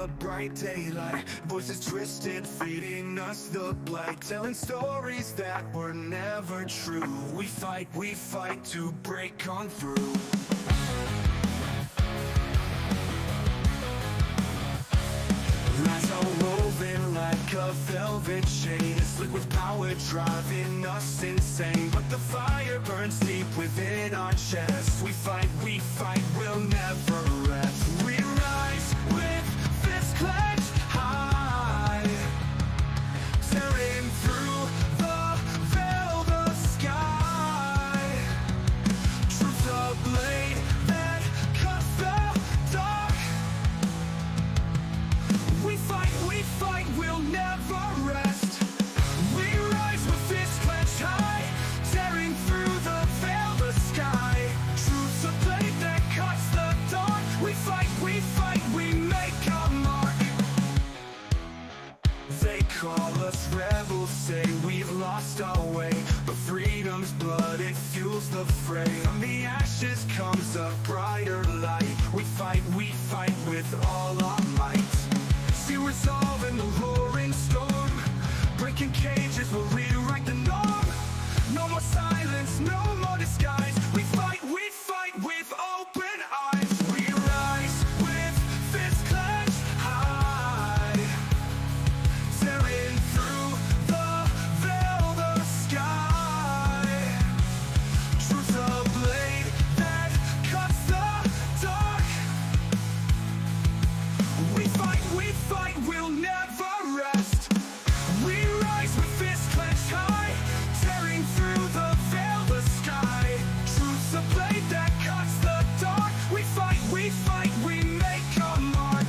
the bright daylight, voices twisted, feeding us the blight, telling stories that were never true. We fight to break on through. Lies are woven like a velvet chain, slick with power driving us insane. But the fire burns deep within our chests. We fight, we'll never rest. We rise with fists clenched high, tearing through the veil, the sky. Truth's a blade that cuts the dark. We fight, we'll never rest. We rise with fists clenched high, tearing through the veil, the sky. Truth's a blade that cuts the dark. We fight, we make our mark. They call us rebels, say we've lost our way, but freedom's blood, it fuels the fray. From the ashes comes a brighter light. We fight with all our might. See resolve in the roaring storm, breaking cages will rewrite the norm. No more silence, no more disguise. We fight with open eyes. We rise with fists clenched high, tearing through the veil, the sky. Truth's a blade that cuts the dark. We fight, we'll never rest. We rise with fists clenched high, tearing through the veil, the sky. Truth's a blade that cuts the dark. We fight, we make our mark.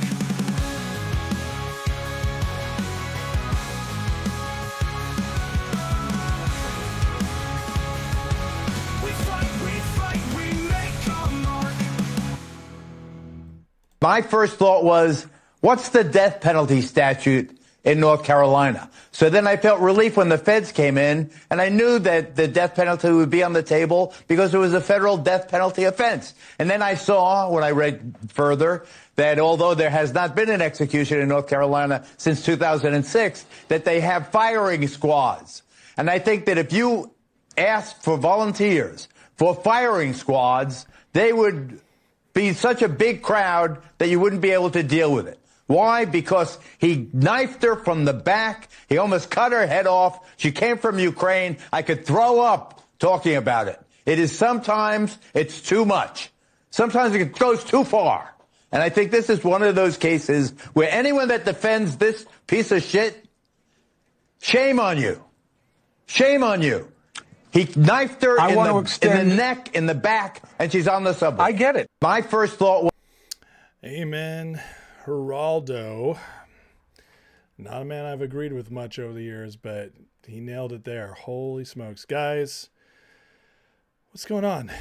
We fight, we make our mark. My first thought was, what's the death penalty statute in North Carolina? So then I felt relief when the feds came in, and I knew that the death penalty would be on the table because it was a federal death penalty offense. And then I saw, when I read further, that although there has not been an execution in North Carolina since 2006, that they have firing squads. And I think that if you asked for volunteers for firing squads, they would be such a big crowd that you wouldn't be able to deal with it. Why? Because he knifed her from the back. He almost cut her head off. She came from Ukraine. I could throw up talking about it. Sometimes it's too much. Sometimes it goes too far. And I think this is one of those cases where anyone that defends this piece of shit, shame on you. Shame on you. He knifed her in the neck, in the back, and she's on the subway. I get it. My first thought was... Amen. Geraldo, not a man I've agreed with much over the years, but he nailed it there. Holy smokes. Guys, what's going on?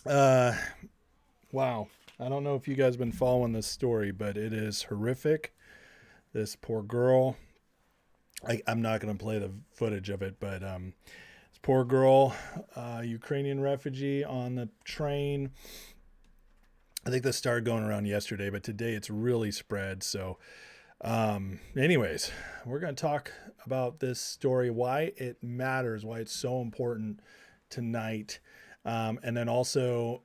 Wow. I don't know if you guys have been following this story, but it is horrific. This poor girl. I'm not going to play the footage of it, but this poor girl, Ukrainian refugee on the train. I think this started going around yesterday, but today it's really spread. So anyways, we're going to talk about this story, why it matters, why it's so important tonight. And then also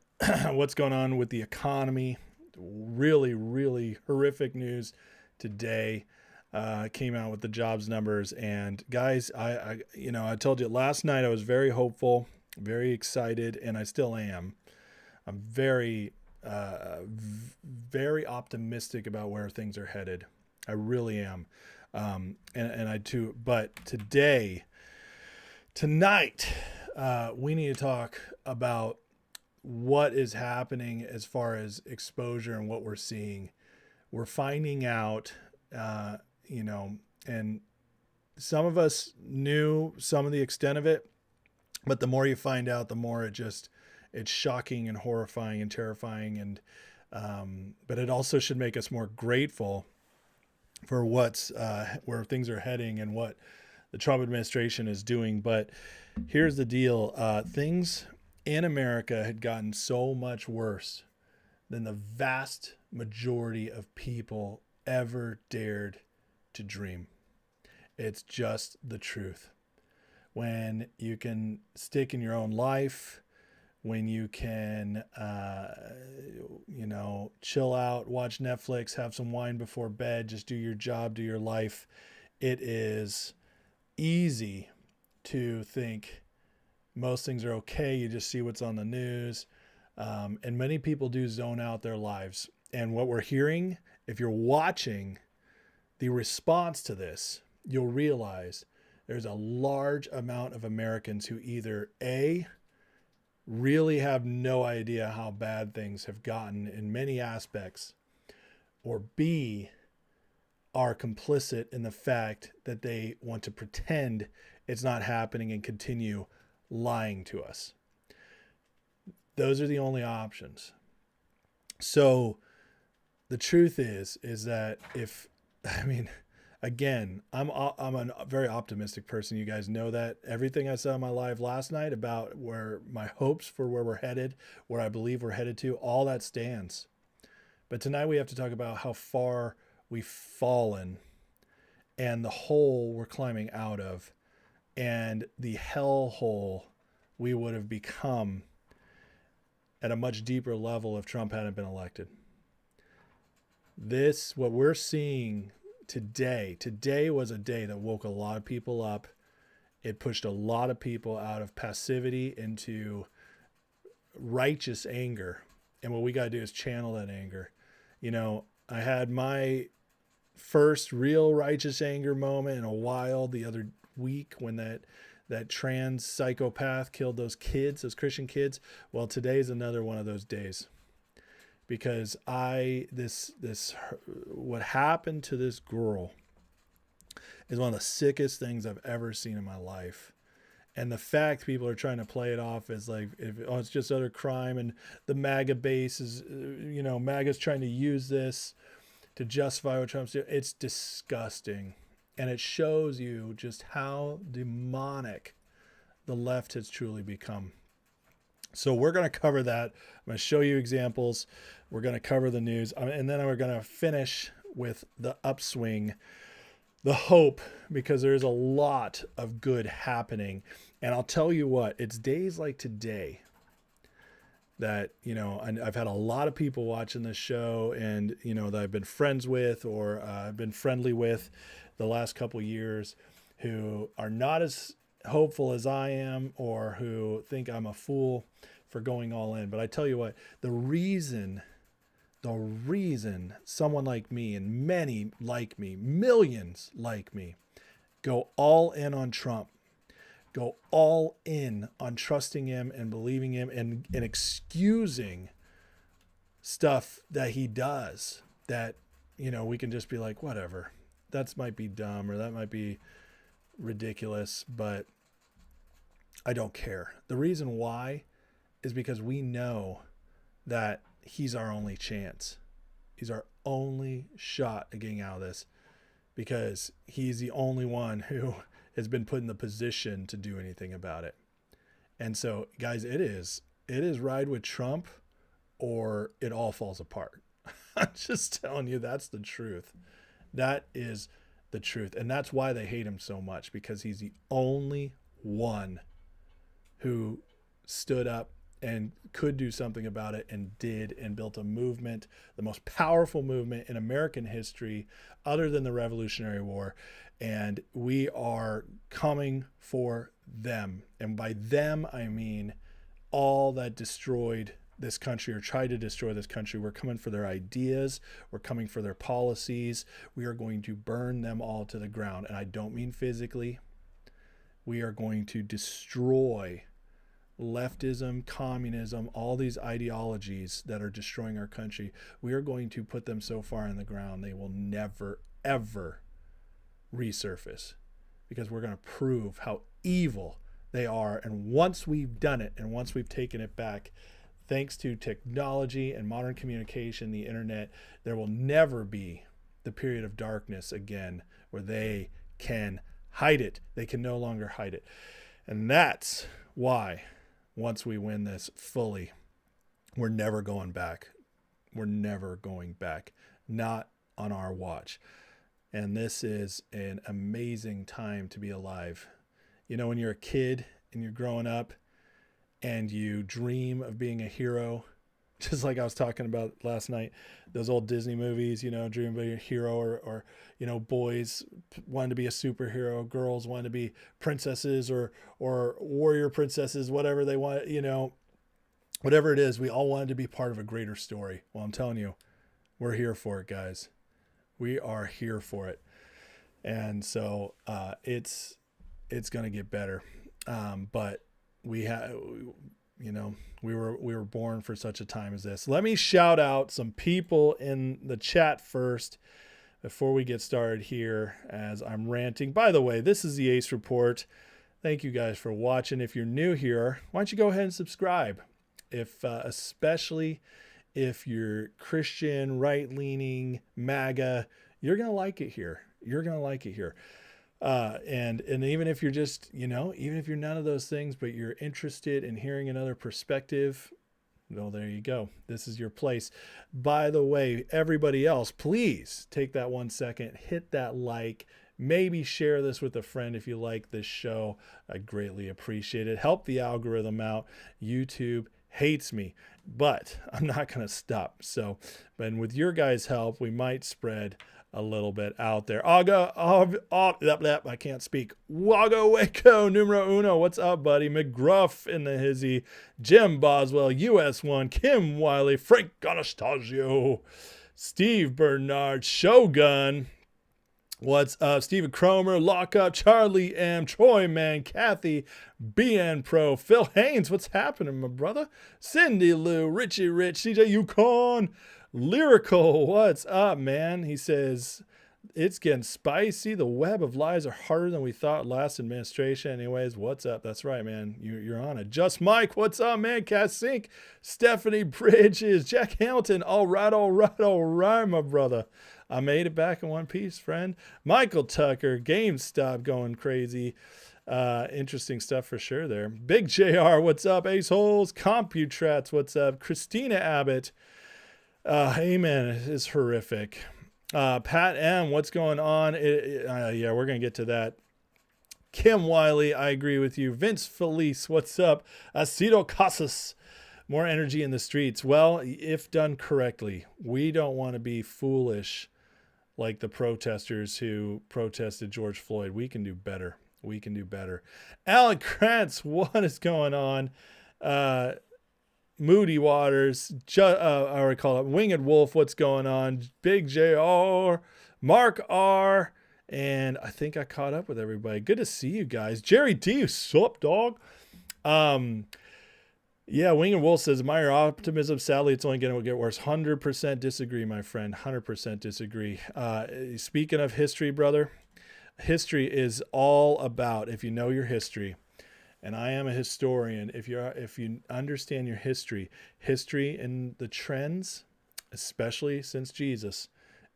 what's going on with the economy. Really, really horrific news today. Came out with the jobs numbers. And guys, I told you last night, I was very hopeful, very excited, and I still am. I'm very optimistic about where things are headed. I really am. And I too, but tonight, we need to talk about what is happening as far as exposure and what we're seeing. We're finding out, and some of us knew some of the extent of it, but the more you find out, the more it's shocking and horrifying and terrifying. And, but it also should make us more grateful for where things are heading and what the Trump administration is doing. But here's the deal. Things in America had gotten so much worse than the vast majority of people ever dared to dream. It's just the truth. When you can stick in your own life, when you can, chill out, watch Netflix, have some wine before bed, just do your job, do your life, it is easy to think most things are okay. You just see what's on the news. And many people do zone out their lives. And what we're hearing, if you're watching the response to this, you'll realize there's a large amount of Americans who either A, really have no idea how bad things have gotten in many aspects, or B, are complicit in the fact that they want to pretend it's not happening and continue lying to us. Those are the only options. So the truth is that again, I'm a very optimistic person. You guys know that. Everything I said in my live last night about where my hopes for where we're headed, where I believe we're headed to, all that stands. But tonight we have to talk about how far we've fallen and the hole we're climbing out of and the hell hole we would have become at a much deeper level if Trump hadn't been elected. What we're seeing today was a day that woke a lot of people up. It pushed a lot of people out of passivity into righteous anger. And what we got to do is channel that anger. I had my first real righteous anger moment in a while the other week when that trans psychopath killed those Christian kids. Well, today's another one of those days. Because what happened to this girl is one of the sickest things I've ever seen in my life. And the fact people are trying to play it off as like, it's just other crime, and the MAGA base is, MAGA's trying to use this to justify what Trump's doing. It's disgusting. And it shows you just how demonic the left has truly become. So we're going to cover that. I'm going to show you examples. We're going to cover the news. And then we're going to finish with the upswing, the hope, because there's a lot of good happening. And I'll tell you what, it's days like today that, I've had a lot of people watching this show and, that I've been friends with or I've been friendly with the last couple years who are not as hopeful as I am or who think I'm a fool for going all in. But I tell you what, the reason someone like me and many like me, millions like me, go all in on Trump, go all in on trusting him and believing him and excusing stuff that he does that, we can just be like, whatever, that might be dumb or that might be ridiculous, but I don't care. The reason why is because we know that he's our only chance. He's our only shot at getting out of this because he's the only one who has been put in the position to do anything about it. And so, guys, it is ride with Trump or it all falls apart. I'm just telling you, that's the truth. That is the truth. And that's why they hate him so much, because he's the only one who stood up and could do something about it and did, and built a movement, the most powerful movement in American history other than the Revolutionary War. And we are coming for them. And by them, I mean all that destroyed this country or tried to destroy this country. We're coming for their ideas. We're coming for their policies. We are going to burn them all to the ground. And I don't mean physically. We are going to destroy leftism, communism, all these ideologies that are destroying our country. We are going to put them so far in the ground they will never, ever resurface, because we're going to prove how evil they are. And once we've done it, and once we've taken it back, thanks to technology and modern communication, the internet, there will never be the period of darkness again where they can hide it. They can no longer hide it. And that's why once we win this fully, we're never going back. We're never going back. Not on our watch. And this is an amazing time to be alive. You know, when you're a kid and you're growing up and you dream of being a hero, just like I was talking about last night, those old Disney movies, you know, dream of being a hero, or, you know, boys wanted to be a superhero, girls wanted to be princesses or warrior princesses, whatever they want, you know, whatever it is, we all wanted to be part of a greater story. Well, I'm telling you, we're here for it, guys. We are here for it. And so it's going to get better. But we have, you know, we were born for such a time as this. Let me shout out some people in the chat first before we get started here as I'm ranting. By the way, this is the Ace Report. Thank you guys for watching. If you're new here, why don't you go ahead and subscribe? If especially if you're Christian, right-leaning, MAGA, you're going to like it here. You're going to like it here. And even if you're just, you know, even if you're none of those things, but you're interested in hearing another perspective, well, there you go. This is your place. By the way, everybody else, please take that 1 second, hit that like, maybe share this with a friend if you like this show. I greatly appreciate it. Help the algorithm out. YouTube hates me, but I'm not going to stop. So, but with your guys' help, we might spread a little bit out there. I can't speak. Wago Waco, numero uno. What's up, buddy? McGruff in the hizzy. Jim Boswell, US1. Kim Wiley, Frank Anastasio, Steve Bernard, Shogun. What's up? Stephen Cromer, Lockup, Charlie M, Troy Man, Kathy, BN Pro, Phil Haynes. What's happening, my brother? Cindy Lou, Richie Rich, CJ Yukon, Lyrical. What's up, man? He says, it's getting spicy. The web of lies are harder than we thought last administration. Anyways, what's up? That's right, man. You're on it. Just Mike, what's up, man? Cat Sink, Stephanie Bridges, Jack Hamilton. All right, my brother. I made it back in one piece, friend. Michael Tucker, GameStop going crazy. Interesting stuff for sure there. Big JR, what's up? Ace Holes, Computrats, what's up? Christina Abbott. Amen. It is horrific. Pat M, what's going on? Yeah, we're going to get to that. Kim Wiley, I agree with you. Vince Felice, what's up? Aceto Casas, more energy in the streets. Well, if done correctly, we don't want to be foolish like the protesters who protested George Floyd. We can do better. We can do better. Alan Krantz, what is going on? Moody Waters, I recall it. Winged Wolf, what's going on? Big JR, Mark R, and I think I caught up with everybody. Good to see you guys. Jerry D, sup, dog? Yeah, Winged Wolf says, admire optimism. Sadly, it's only going to get worse. 100% disagree, my friend. 100% disagree. Speaking of history, brother, history is all about, if you know your history, and I am a historian, if you understand your history and the trends, especially since Jesus,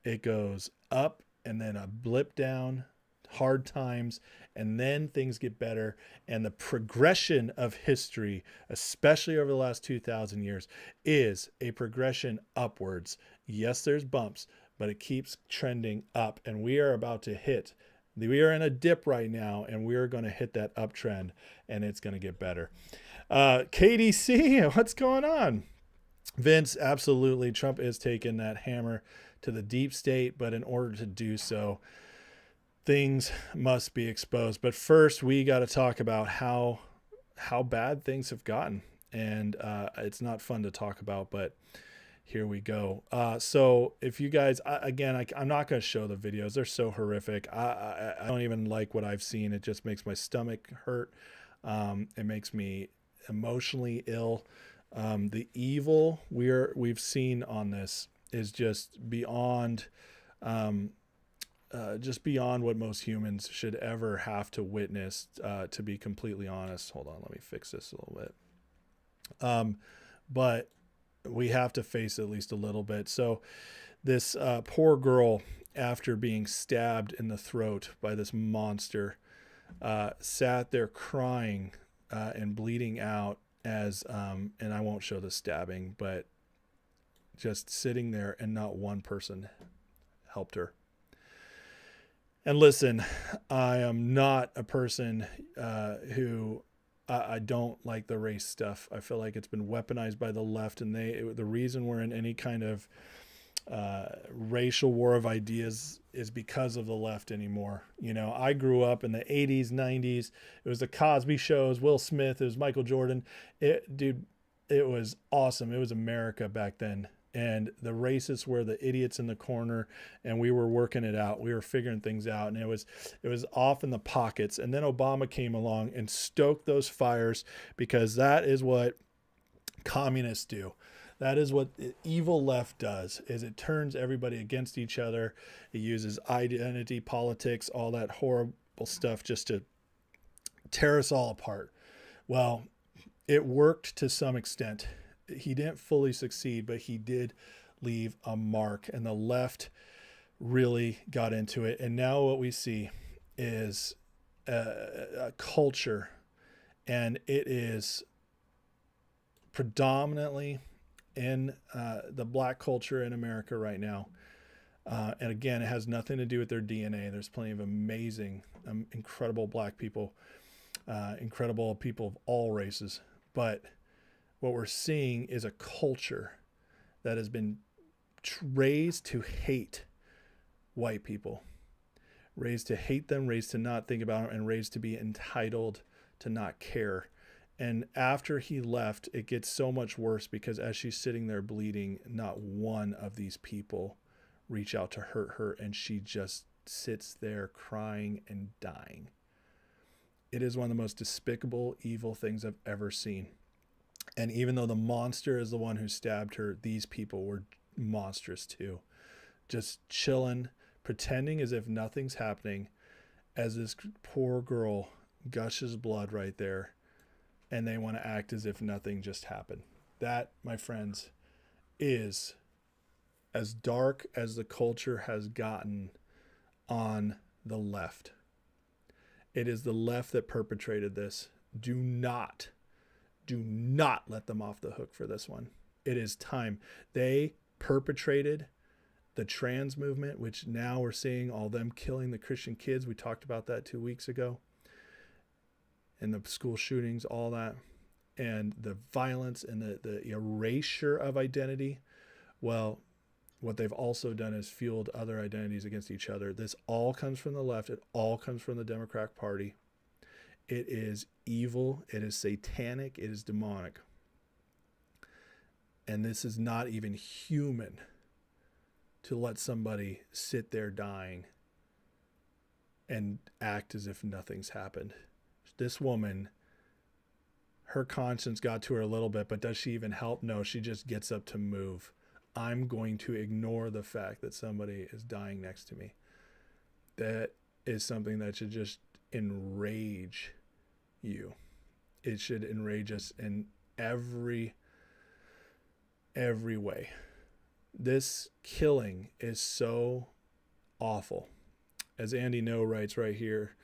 it goes up and then a blip down, hard times, and then things get better. And the progression of history, especially over the last 2,000 years, is a progression upwards. Yes, there's bumps, but it keeps trending up, and we are in a dip right now, and we are going to hit that uptrend, and it's going to get better. KDC, what's going on? Vince, absolutely. Trump is taking that hammer to the deep state, but in order to do so, things must be exposed. But first, we got to talk about how bad things have gotten. And it's not fun to talk about, but here we go. So if you guys, again, I'm not going to show the videos. They're so horrific. I don't even like what I've seen. It just makes my stomach hurt. It makes me emotionally ill. The evil we've seen on this is just beyond what most humans should ever have to witness, to be completely honest. Hold on, let me fix this a little bit. But we have to face at least a little bit. So this poor girl, after being stabbed in the throat by this monster, sat there crying and bleeding out as, and I won't show the stabbing, but just sitting there, and not one person helped her. And listen, I am not a person who I don't like the race stuff. I feel like it's been weaponized by the left, and the reason we're in any kind of racial war of ideas is because of the left anymore. You know, I grew up in the 80s, 90s. It was the Cosby shows, Will Smith, it was Michael Jordan. It was awesome. It was America back then. And the racists were the idiots in the corner, and we were working it out. We were figuring things out, and it was off in the pockets. And then Obama came along and stoked those fires, because that is what communists do. That is what the evil left does, is it turns everybody against each other. It uses identity politics, all that horrible stuff, just to tear us all apart. Well, it worked to some extent. He didn't fully succeed, but he did leave a mark, and the left really got into it. And now what we see is a culture, and it is predominantly in the black culture in America right now. And again, it has nothing to do with their DNA. There's plenty of amazing, incredible black people, incredible people of all races. But what we're seeing is a culture that has been raised to hate white people, raised to hate them, raised to not think about them, and raised to be entitled, to not care. And after he left, it gets so much worse, because as she's sitting there bleeding, not one of these people reach out to hurt her, and she just sits there crying and dying. It is one of the most despicable, evil things I've ever seen. And even though the monster is the one who stabbed her, these people were monstrous too. Just chilling, pretending as if nothing's happening, as this poor girl gushes blood right there, and they want to act as if nothing just happened. That, my friends, is as dark as the culture has gotten on the left. It is the left that perpetrated this. Do not let them off the hook for this one. It is time. They perpetrated the trans movement, which now we're seeing all them killing the Christian kids. We talked about that 2 weeks ago. And the school shootings, all that. And the violence and the erasure of identity. Well, what they've also done is fueled other identities against each other. This all comes from the left. It all comes from the Democratic Party. It is evil. It is satanic. It is demonic. And this is not even human to let somebody sit there dying and act as if nothing's happened. This woman, her conscience got to her a little bit, but does she even help? No, she just gets up to move. I'm going to ignore the fact that somebody is dying next to me. That is something that should just enrage you. It should enrage us in every way. This killing is so awful. As Andy No writes right here,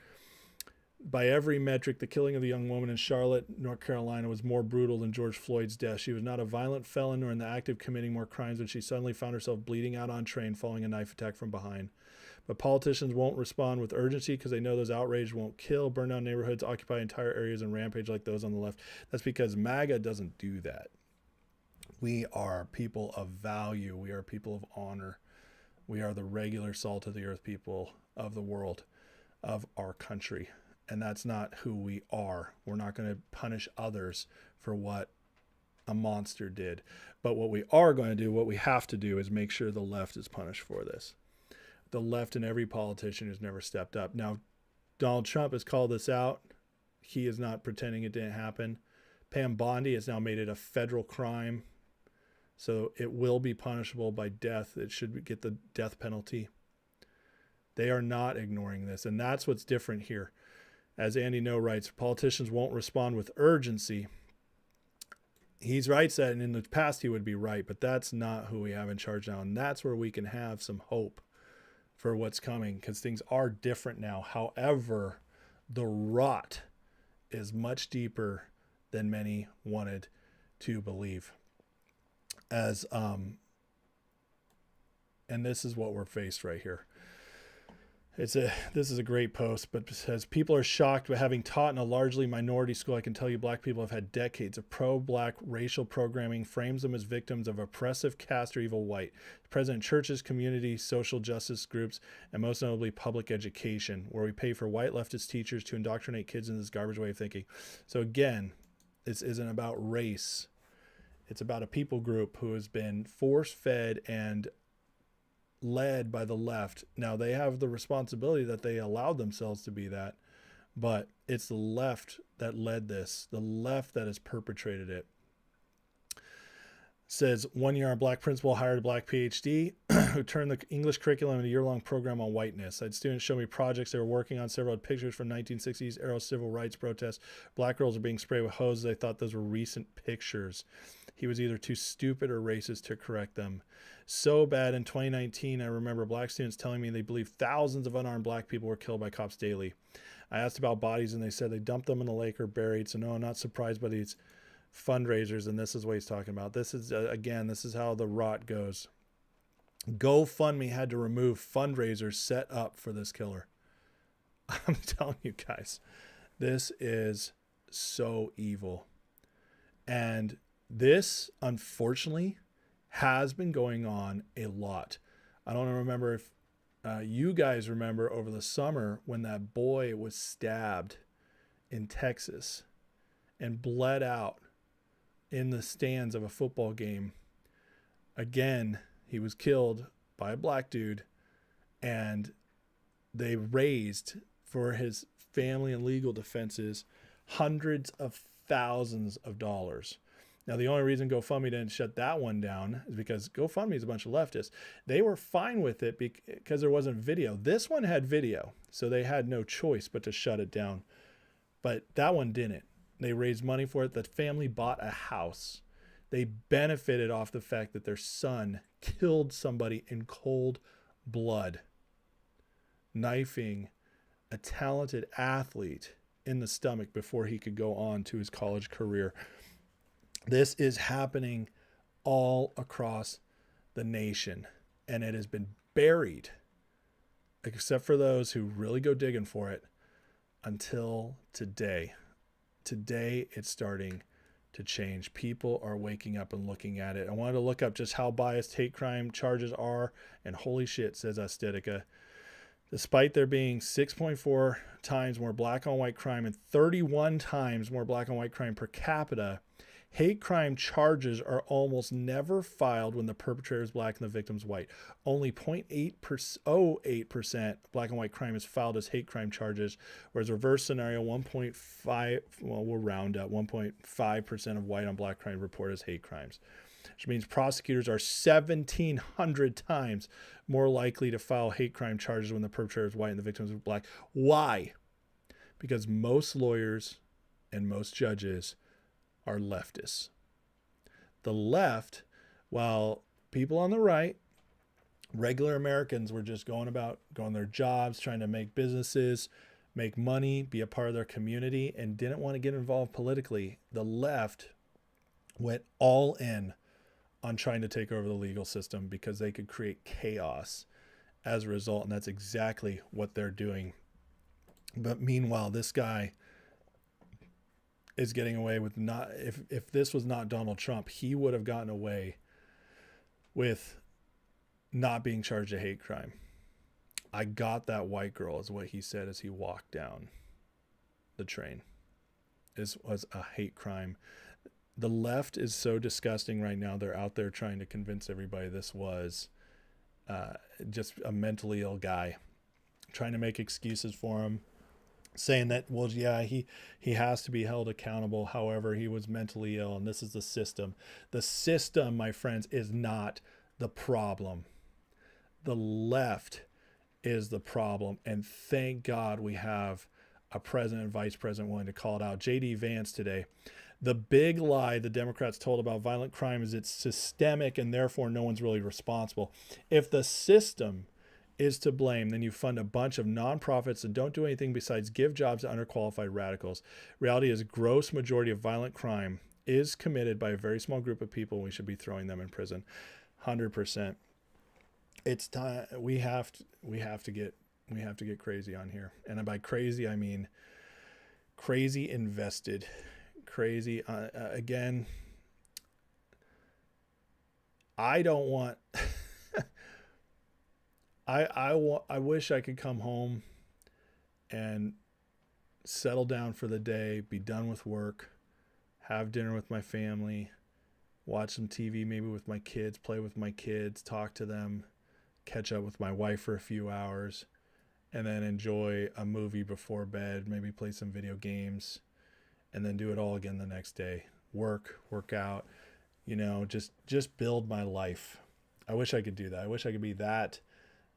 by every metric, the killing of the young woman in Charlotte, North Carolina was more brutal than George Floyd's death. She was not a violent felon nor in the act of committing more crimes when she suddenly found herself bleeding out on train following a knife attack from behind. But politicians won't respond with urgency because they know those outraged won't kill, burn down neighborhoods, occupy entire areas, and rampage like those on the left. That's because MAGA doesn't do that. We are people of value. We are people of honor. We are the regular salt of the earth people of the world, of our country. And that's not who we are. We're not going to punish others for what a monster did. But what we are going to do, what we have to do, is make sure the left is punished for this. The left and every politician who's never stepped up. Now, Donald Trump has called this out. He is not pretending it didn't happen. Pam Bondi has now made it a federal crime. So it will be punishable by death. It should get the death penalty. They are not ignoring this. And that's what's different here. As Andy No writes, politicians won't respond with urgency. He writes that, and in the past he would be right, but that's not who we have in charge now. And that's where we can have some hope for what's coming, because things are different now. However, the rot is much deeper than many wanted to believe. As And this is what we're faced right here. This is a great post, but it says, people are shocked, but having taught in a largely minority school, I can tell you black people have had decades of pro-black racial programming frames them as victims of oppressive caste or evil white, present in churches, communities, social justice groups, and most notably public education, where we pay for white leftist teachers to indoctrinate kids in this garbage way of thinking. So again, this isn't about race. It's about a people group who has been force-fed and led by the left. Now they have the responsibility that they allowed themselves to be that, but it's the left that led this, the left that has perpetrated it. Says 1 year on black principal hired a black PhD who turned the English curriculum into a year-long program on whiteness. I had students show me projects they were working on. Several had pictures from 1960s era civil rights protests. Black girls are being sprayed with hoses. I thought those were recent pictures. He was either too stupid or racist to correct them. So bad in 2019, I remember black students telling me they believe thousands of unarmed black people were killed by cops daily. I asked about bodies and they said they dumped them in a lake or buried. So no, I'm not surprised by these fundraisers. And this is what he's talking about. This is, again, this is how the rot goes. GoFundMe had to remove fundraisers set up for this killer. I'm telling you guys, this is so evil. And this, unfortunately, has been going on a lot. I don't remember if you guys remember over the summer when that boy was stabbed in Texas and bled out in the stands of a football game. Again, he was killed by a black dude, and they raised for his family and legal defenses hundreds of thousands of dollars. Now, the only reason GoFundMe didn't shut that one down is because GoFundMe is a bunch of leftists. They were fine with it because there wasn't video. This one had video, so they had no choice but to shut it down. But that one didn't. They raised money for it. The family bought a house. They benefited off the fact that their son killed somebody in cold blood, knifing a talented athlete in the stomach before he could go on to his college career. This is happening all across the nation, and it has been buried, except for those who really go digging for it, until today. Today, it's starting to change. People are waking up and looking at it. I wanted to look up just how biased hate crime charges are, and holy shit, says Aesthetica. Despite there being 6.4 times more black on white crime and 31 times more black on white crime per capita, hate crime charges are almost never filed when the perpetrator is black and the victim's white. Only 0.08% black and white crime is filed as hate crime charges, whereas reverse scenario 1.5, well, we'll round up, 1.5% of white on black crime report as hate crimes, which means prosecutors are 1,700 times more likely to file hate crime charges when the perpetrator is white and the victim is black. Why? Because most lawyers and most judges are leftists. The left, while people on the right, regular Americans, were just going their jobs, trying to make businesses, make money, be a part of their community, and didn't want to get involved politically. The left went all in on trying to take over the legal system because they could create chaos as a result, and that's exactly what they're doing. But meanwhile, this guy is getting away with not, if this was not Donald Trump, he would have gotten away with not being charged a hate crime. I got that white girl, is what he said as he walked down the train. This was a hate crime. The left is so disgusting right now. They're out there trying to convince everybody this was just a mentally ill guy, trying to make excuses for him, saying that, well, yeah, he has to be held accountable. However, he was mentally ill, and this is the system. The system, my friends, is not the problem. The left is the problem, and thank God we have a president and vice president willing to call it out. J.D. Vance today. The big lie the Democrats told about violent crime is it's systemic and therefore no one's really responsible. If the system is to blame, then you fund a bunch of nonprofits that don't do anything besides give jobs to underqualified radicals. Reality is, gross majority of violent crime is committed by a very small group of people. We should be throwing them in prison. 100%. it's time. We have to get crazy on here. And by crazy, I mean crazy invested, crazy. Again, I don't want, I wish I could come home and settle down for the day, be done with work, have dinner with my family, watch some TV, maybe with my kids, play with my kids, talk to them, catch up with my wife for a few hours, and then enjoy a movie before bed, maybe play some video games, and then do it all again the next day. Work out, just build my life. I wish I could do that. I wish I could be that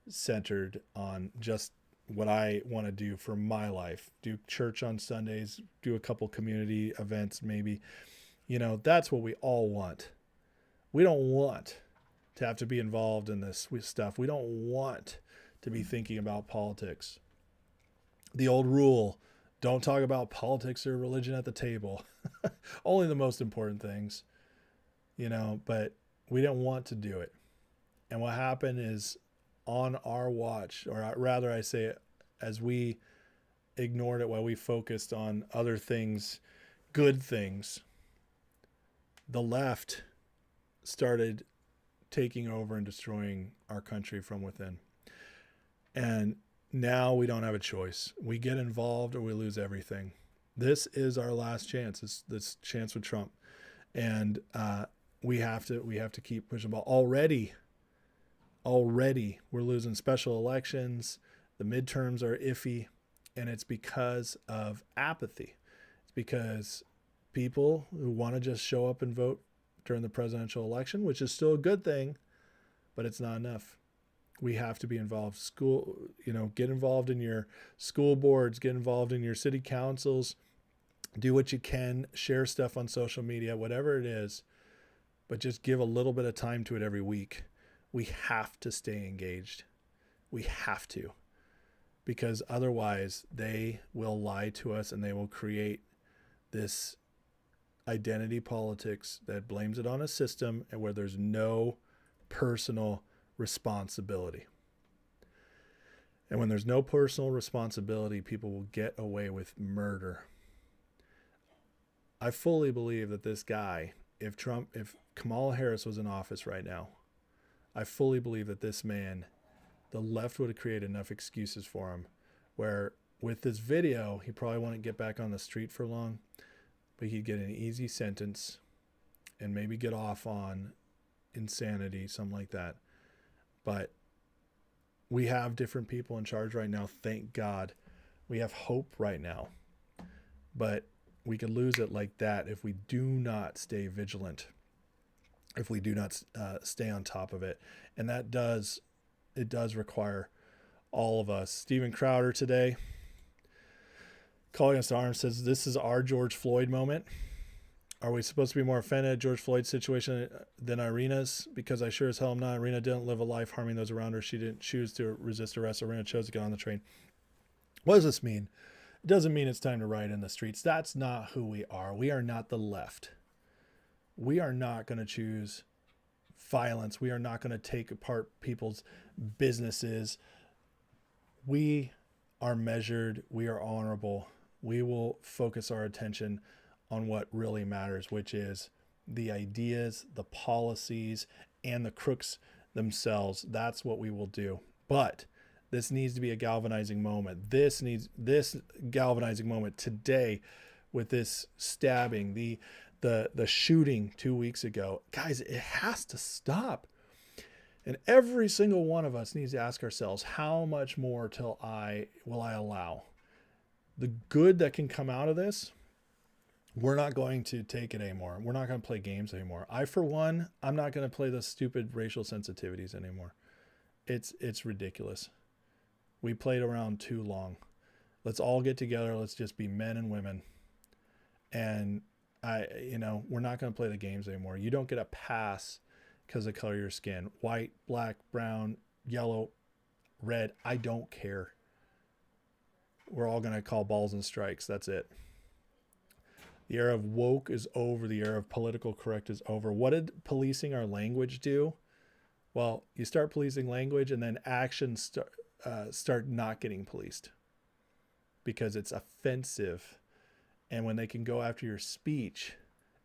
centered on just what I want to do for my life. Do church on Sundays, do a couple community events maybe. That's what we all want. We don't want to have to be involved in this stuff. We don't want to be thinking about politics. The old rule, don't talk about politics or religion at the table. Only the most important things, but we don't want to do it. And what happened is on our watch, or rather I say it, as we ignored it while we focused on other things, good things, the left started taking over and destroying our country from within. And now we don't have a choice. We get involved or we lose everything. This is our last chance. This chance with Trump. And we have to keep pushing the ball. Already we're losing special elections. The midterms are iffy. And it's because of apathy. It's because people who want to just show up and vote during the presidential election, which is still a good thing, but it's not enough. We have to be involved. Get involved in your school boards, get involved in your city councils, do what you can, share stuff on social media, whatever it is, but just give a little bit of time to it every week. We have to stay engaged. We have to, because otherwise they will lie to us and they will create this identity politics that blames it on a system and where there's no personal responsibility. And when there's no personal responsibility, people will get away with murder. I fully believe that this guy, if Kamala Harris was in office right now, I fully believe that this man, the left would have created enough excuses for him where with this video, he probably wouldn't get back on the street for long, but he'd get an easy sentence and maybe get off on insanity, something like that. But we have different people in charge right now. Thank God. We have hope right now. But we could lose it like that if we do not stay vigilant, if we do not stay on top of it. And it does require all of us. Steven Crowder today, calling us to arms, says this is our George Floyd moment. Are we supposed to be more offended at George Floyd's situation than Iryna's? Because I sure as hell am not. Iryna didn't live a life harming those around her. She didn't choose to resist arrest. Iryna chose to get on the train. What does this mean? It doesn't mean it's time to riot in the streets. That's not who we are. We are not the left. We are not going to choose violence. We are not going to take apart people's businesses. We are measured. We are honorable. We will focus our attention on what really matters, which is the ideas, the policies, and the crooks themselves. That's what we will do. But this needs to be a galvanizing moment. This galvanizing moment today with this stabbing, the shooting 2 weeks ago. Guys, it has to stop. And every single one of us needs to ask ourselves, how much more will I allow? The good that can come out of this, we're not going to take it anymore. We're not going to play games anymore. For one, I'm not going to play the stupid racial sensitivities anymore. It's ridiculous. We played around too long. Let's all get together. Let's just be men and women. And we're not going to play the games anymore. You don't get a pass because of the color of your skin. White, black, brown, yellow, red. I don't care. We're all going to call balls and strikes. That's it. The era of woke is over. The era of political correct is over. What did policing our language do? Well, you start policing language, and then actions start not getting policed because it's offensive. And when they can go after your speech,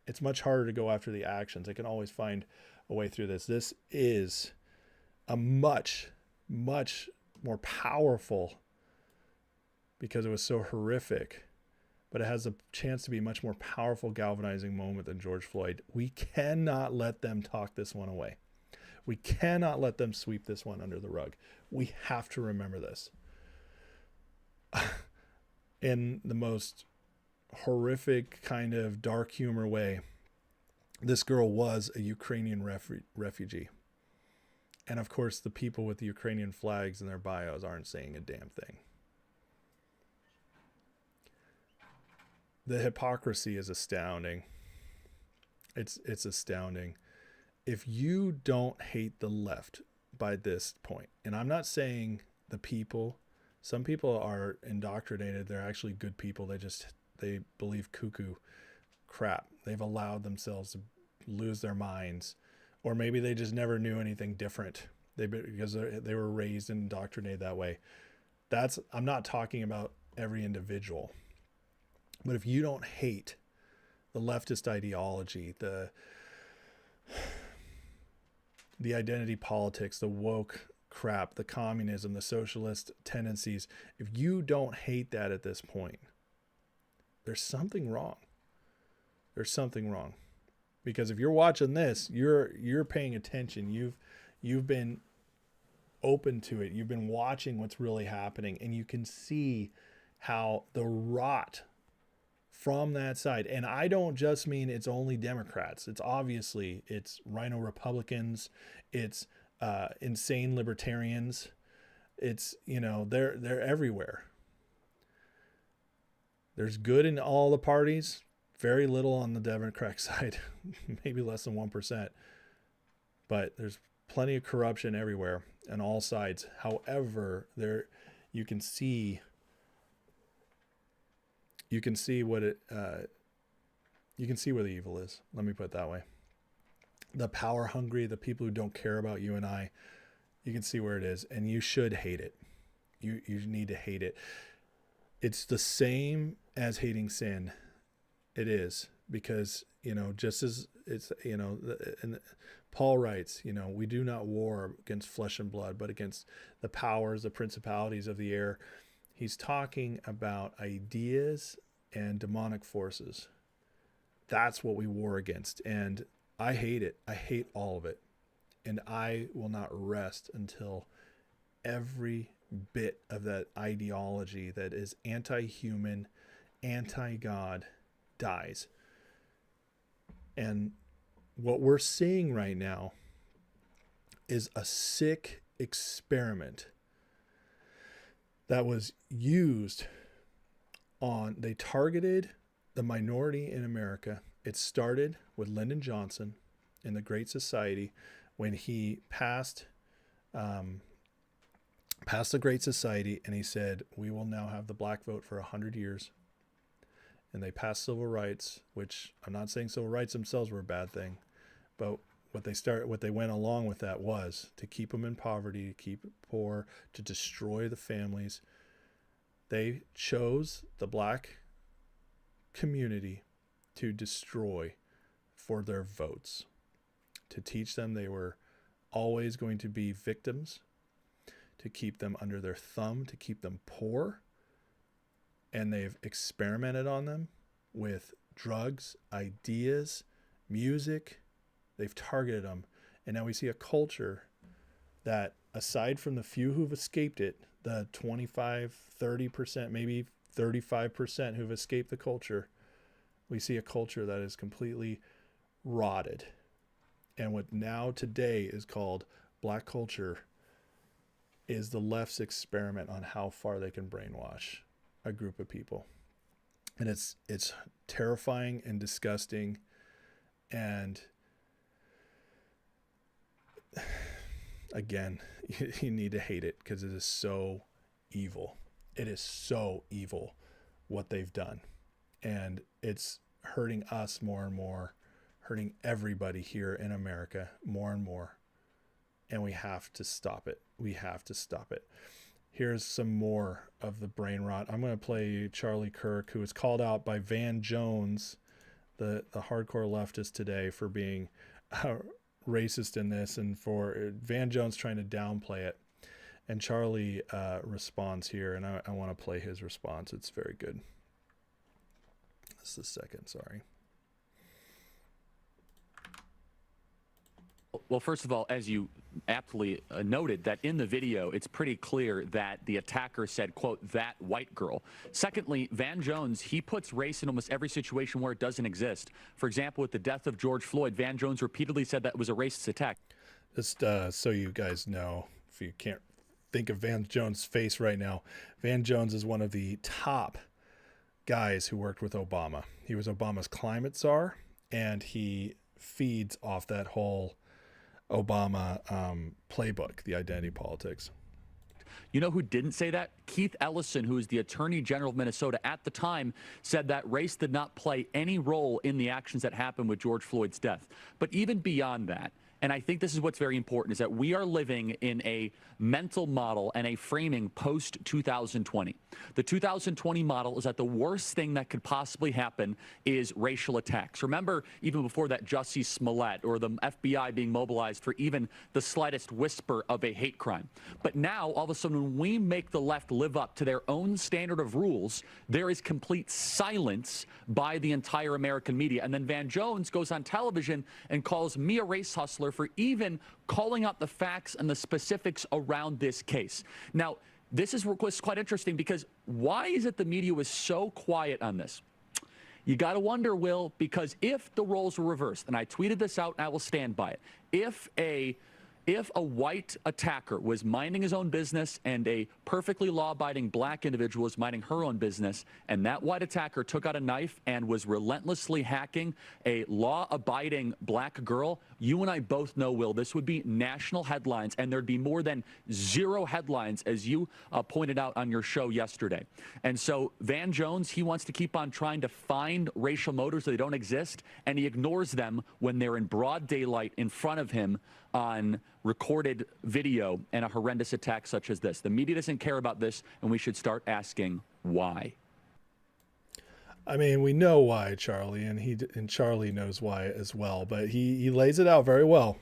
it's much harder to go after the actions. They can always find a way through this. This is a much, much more powerful, because it was so horrific, but it has a chance to be a much more powerful galvanizing moment than George Floyd. We cannot let them talk this one away. We cannot let them sweep this one under the rug. We have to remember this. In the most horrific kind of dark humor way, this girl was a Ukrainian refugee. And of course, the people with the Ukrainian flags in their bios aren't saying a damn thing. The hypocrisy is astounding. It's astounding. If you don't hate the left by this point, and I'm not saying the people, some people are indoctrinated. They're actually good people. They believe cuckoo crap. They've allowed themselves to lose their minds, or maybe they just never knew anything different. Because they were raised and indoctrinated that way. I'm not talking about every individual, but if you don't hate the leftist ideology, the identity politics, the woke crap, the communism, the socialist tendencies, if you don't hate that at this point, there's something wrong. There's something wrong. Because if you're watching this, you're paying attention. You've been open to it. You've been watching what's really happening, and you can see how the rot from that side, and I don't just mean it's only Democrats. It's Rhino Republicans, it's insane libertarians. It's, they're everywhere. There's good in all the parties, very little on the Democratic side, maybe less than 1%. But there's plenty of corruption everywhere on all sides. However, you can see what you can see where the evil is. Let me put it that way. The power hungry, the people who don't care about you and I, you can see where it is, and you should hate it. You need to hate it. It's the same as hating sin. It is, because, just as it's, and Paul writes, we do not war against flesh and blood, but against the powers, the principalities of the air. He's talking about ideas and demonic forces. That's what we war against. And I hate it. I hate all of it. And I will not rest until every bit of that ideology that is anti-human, anti-God dies. And what we're seeing right now is a sick experiment that was used they targeted the minority in America. It started with Lyndon Johnson in the Great Society when he passed the Great Society, and he said, we will now have the black vote for 100 years. And they passed civil rights, which I'm not saying civil rights themselves were a bad thing, but what they went along with that was to keep them in poverty, to keep it poor, to destroy the families. They chose the black community to destroy for their votes, to teach them they were always going to be victims, to keep them under their thumb, to keep them poor. And they've experimented on them with drugs, ideas, music. They've targeted them. And now we see a culture that, aside from the few who've escaped it, the 25, 30%, maybe 35% who've escaped the culture, we see a culture that is completely rotted. And what now today is called black culture is the left's experiment on how far they can brainwash a group of people. And it's terrifying and disgusting, and again, you need to hate it because it is so evil. It is so evil what they've done, and it's hurting us more and more, hurting everybody here in America more and more. and we have to stop it. We have to stop it. Here's some more of the brain rot. I'm going to play Charlie Kirk, who was called out by Van Jones, the hardcore leftist today, for being racist in this, and for Van Jones trying to downplay it. And Charlie responds here, and I want to play his response. It's very good. This is the second, sorry. Well, first of all, as you aptly noted, that in the video, it's pretty clear that the attacker said, quote, "that white girl." Secondly, Van Jones, he puts race in almost every situation where it doesn't exist. For example, with the death of George Floyd, Van Jones repeatedly said that it was a racist attack. Just so you guys know, if you can't think of Van Jones' face right now, Van Jones is one of the top guys who worked with Obama. He was Obama's climate czar, and he feeds off that whole Obama playbook, the identity politics. You know who didn't say that? Keith Ellison, who is the Attorney General of Minnesota at the time, said that race did not play any role in the actions that happened with George Floyd's death. But even beyond that, and I think this is what's very important, is that we are living in a mental model and a framing post-2020. The 2020 model is that the worst thing that could possibly happen is racial attacks. Remember, even before that, Jussie Smollett or the FBI being mobilized for even the slightest whisper of a hate crime. But now, all of a sudden, when we make the left live up to their own standard of rules, there is complete silence by the entire American media. And then Van Jones goes on television and calls me a race hustler for even calling out the facts and the specifics around this case. Now, this is quite interesting, because why is it the media was so quiet on this? You got to wonder, Will, because if the roles were reversed, and I tweeted this out and I will stand by it, if a white attacker was minding his own business and a perfectly law-abiding black individual was minding her own business, and that white attacker took out a knife and was relentlessly hacking a law-abiding black girl, you and I both know, Will, this would be national headlines, and there'd be more than 0 headlines, as you pointed out on your show yesterday. And so Van Jones, he wants to keep on trying to find racial motives that don't exist, and he ignores them when they're in broad daylight in front of him on recorded video and a horrendous attack such as this. The media doesn't care about this, and we should start asking why. I mean, we know why, Charlie, and Charlie knows why as well, but he lays it out very well,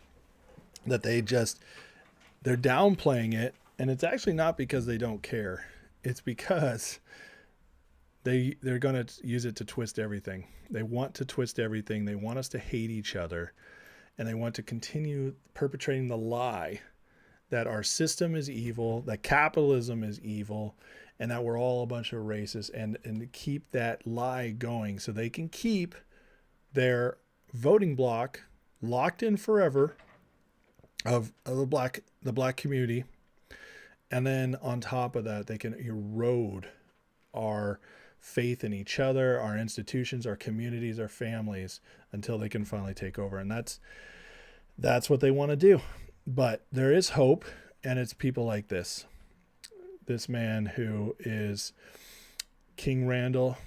that they're downplaying it, and it's actually not because they don't care. It's because they're going to use it to twist everything. They want to twist everything. They want us to hate each other. And they want to continue perpetrating the lie that our system is evil, that capitalism is evil, and that we're all a bunch of racists, and to keep that lie going so they can keep their voting bloc locked in forever of the black community. And then on top of that, they can erode our faith in each other, our institutions, our communities, our families, until they can finally take over. And that's what they want to do. But there is hope, and it's people like this man who is King Randall.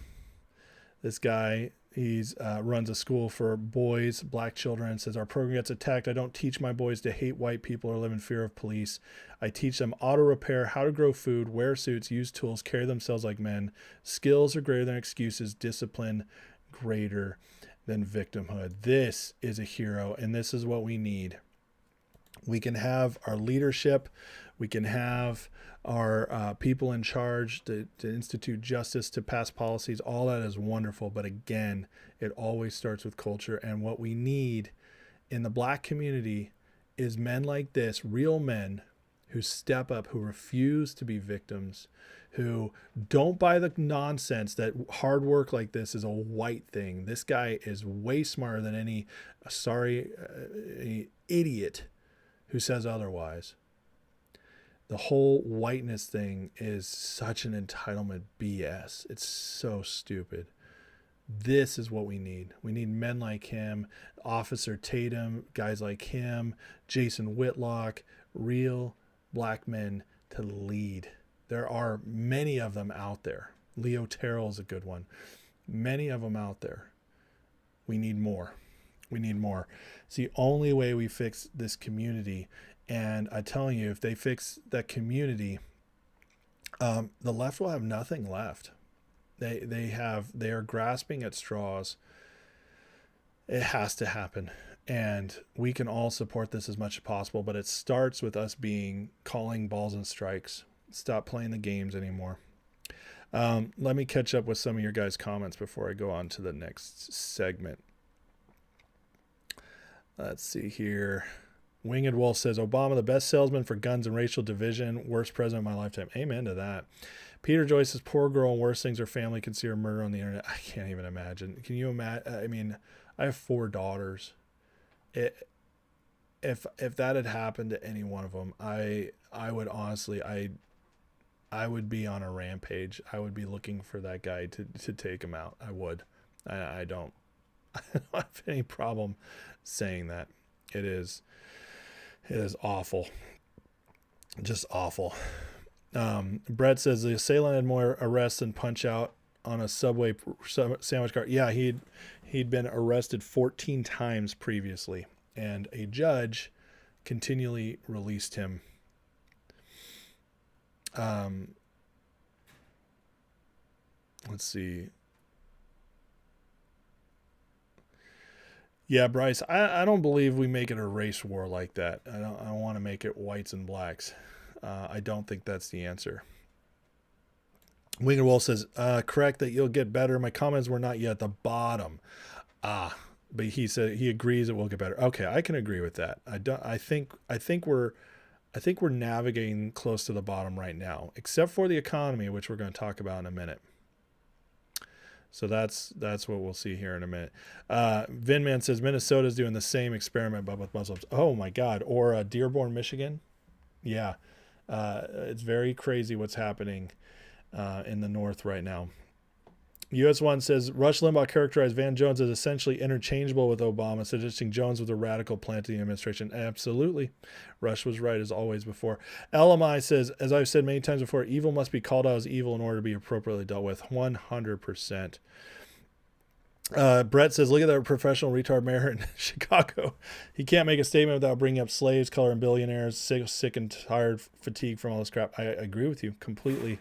This guy, he's runs a school for boys, black children, says our program gets attacked. I don't teach my boys to hate white people or live in fear of police. I teach them auto repair, how to grow food, wear suits, use tools, carry themselves like men. Skills are greater than excuses, discipline greater than victimhood. This is a hero, and this is what we need. We can have our leadership. We can have our people in charge to institute justice, to pass policies. All that is wonderful. But again, it always starts with culture. And what we need in the black community is men like this, real men who step up, who refuse to be victims, who don't buy the nonsense that hard work like this is a white thing. This guy is way smarter than any idiot who says otherwise. The whole whiteness thing is such an entitlement BS. It's so stupid. This is what we need. We need men like him, Officer Tatum, guys like him, Jason Whitlock, real black men to lead. There are many of them out there. Leo Terrell is a good one. Many of them out there. We need more. We need more. It's the only way we fix this community. And I'm telling you, if they fix that community, the left will have nothing left. They are grasping at straws. It has to happen. And we can all support this as much as possible, but it starts with us calling balls and strikes. Stop playing the games anymore. Let me catch up with some of your guys' comments before I go on to the next segment. Let's see here. Winged Wolf says, Obama, the best salesman for guns and racial division, worst president of my lifetime. Amen to that. Peter Joyce says, poor girl, and worst things her family consider murder on the internet. I can't even imagine. Can you imagine? I mean, I have 4 daughters. If that had happened to any one of them, I would honestly, I would be on a rampage. I would be looking for that guy to take him out. I would. I don't have any problem saying that. It is awful. Just awful. Brett says the assailant had more arrests than punch out on a Subway sandwich cart. Yeah, he'd been arrested 14 times previously, and a judge continually released him. Let's see. Yeah, Bryce, I don't believe we make it a race war like that. I don't want to make it whites and blacks. I don't think that's the answer. Winged Wolf says, correct that you'll get better. My comments were not yet at the bottom. But he said he agrees it will get better. Okay, I can agree with that. I think we're navigating close to the bottom right now, except for the economy, which we're going to talk about in a minute. So that's what we'll see here in a minute. Vinman says Minnesota's doing the same experiment, but with Muslims. Oh my God. Or Dearborn, Michigan. Yeah. It's very crazy what's happening in the North right now. US One says Rush Limbaugh characterized Van Jones as essentially interchangeable with Obama, suggesting Jones was a radical plant in the administration. Absolutely. Rush was right as always before. LMI says, as I've said many times before, evil must be called out as evil in order to be appropriately dealt with. 100%. Brett says, look at that professional retard mayor in Chicago. He can't make a statement without bringing up slaves, color, and billionaires. Sick and tired, fatigued from all this crap. I agree with you completely.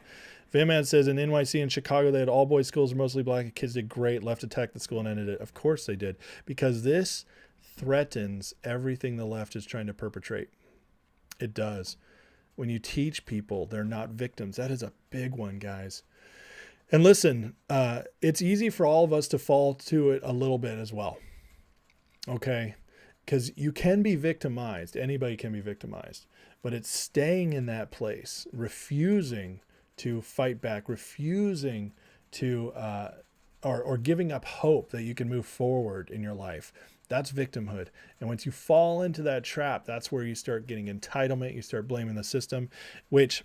Vanman says in NYC in Chicago, they had all boys schools, mostly black. Kids did great. Left attacked the school and ended it. Of course they did, because this threatens everything the left is trying to perpetrate. It does. When you teach people they're not victims, that is a big one, guys. And listen, it's easy for all of us to fall to it a little bit as well. Okay? Because you can be victimized. Anybody can be victimized. But it's staying in that place, refusing to fight back, refusing to, or giving up hope that you can move forward in your life. That's victimhood. And once you fall into that trap, that's where you start getting entitlement. You start blaming the system, which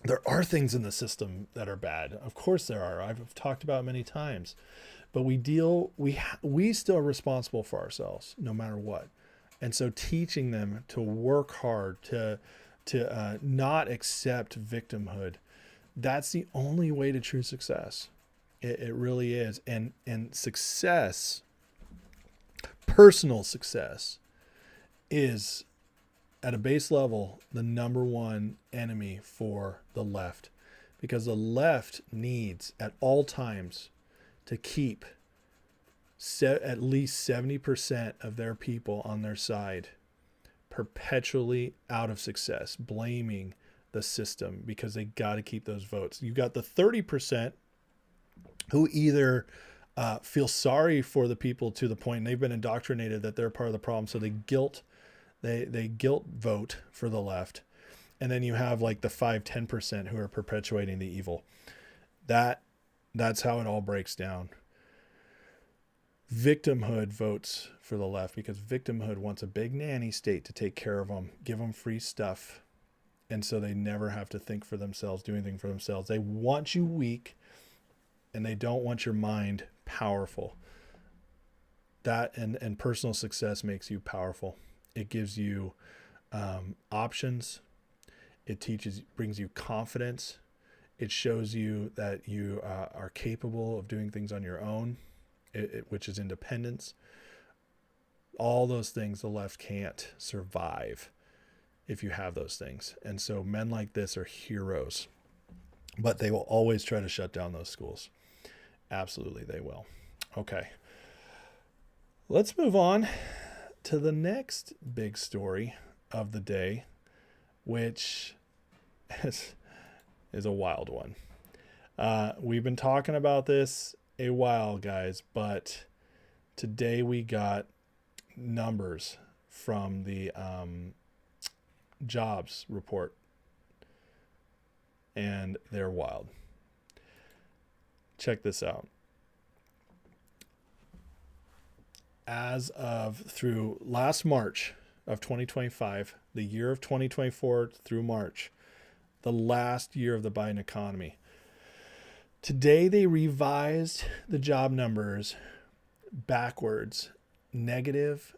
there are things in the system that are bad. Of course there are. I've talked about it many times, but we still are responsible for ourselves no matter what. And so teaching them to work hard, to not accept victimhood, that's the only way to true success. It really is. And success, personal success, is at a base level the number one enemy for the left, because the left needs at all times to keep at least 70% of their people on their side perpetually out of success, blaming the system, because they got to keep those votes. You got the 30% who either feel sorry for the people to the point, and they've been indoctrinated that they're part of the problem, so they guilt vote for the left. And then you have like the 5-10% who are perpetuating the evil. That's how it all breaks down. Victimhood votes for the left because victimhood wants a big nanny state to take care of them, give them free stuff. And so they never have to think for themselves, do anything for themselves. They want you weak, and they don't want your mind powerful. That and personal success makes you powerful. It gives you options. It brings you confidence. It shows you that you are capable of doing things on your own, which is independence. All those things the left can't survive. if you have those things. And so men like this are heroes, but they will always try to shut down those schools. Absolutely, they will. Okay. Let's move on to the next big story of the day, which is a wild one. We've been talking about this a while, guys, but today we got numbers from the jobs report, and they're wild. Check this out. As of through last March of 2025, the year of 2024 through March, the last year of the Biden economy. Today they revised the job numbers backwards, negative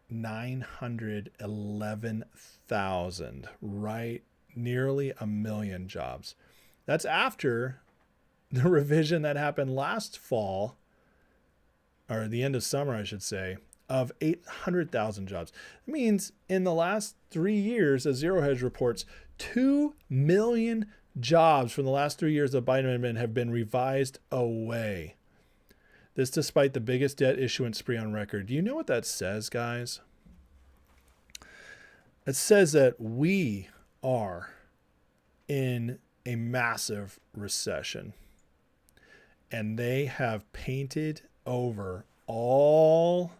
911,000, right? Nearly 1 million jobs. That's after the revision that happened last fall, or the end of summer, I should say, of 800,000 jobs. It means in the last 3 years, as Zero Hedge reports, 2 million jobs from the last 3 years of the Biden administration have been revised away. This despite the biggest debt issuance spree on record. Do you know what that says, guys? It says that we are in a massive recession. And they have painted over all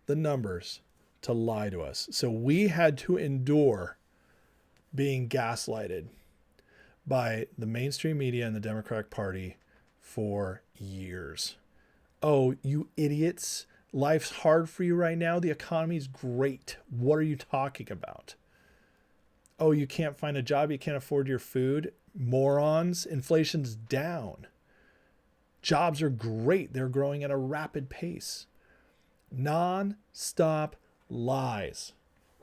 the numbers to lie to us. So we had to endure being gaslighted by the mainstream media and the Democratic Party for years. Oh, you idiots. Life's hard for you right now. The economy's great. What are you talking about? Oh, you can't find a job. You can't afford your food. Morons. Inflation's down. Jobs are great. They're growing at a rapid pace. Non-stop lies.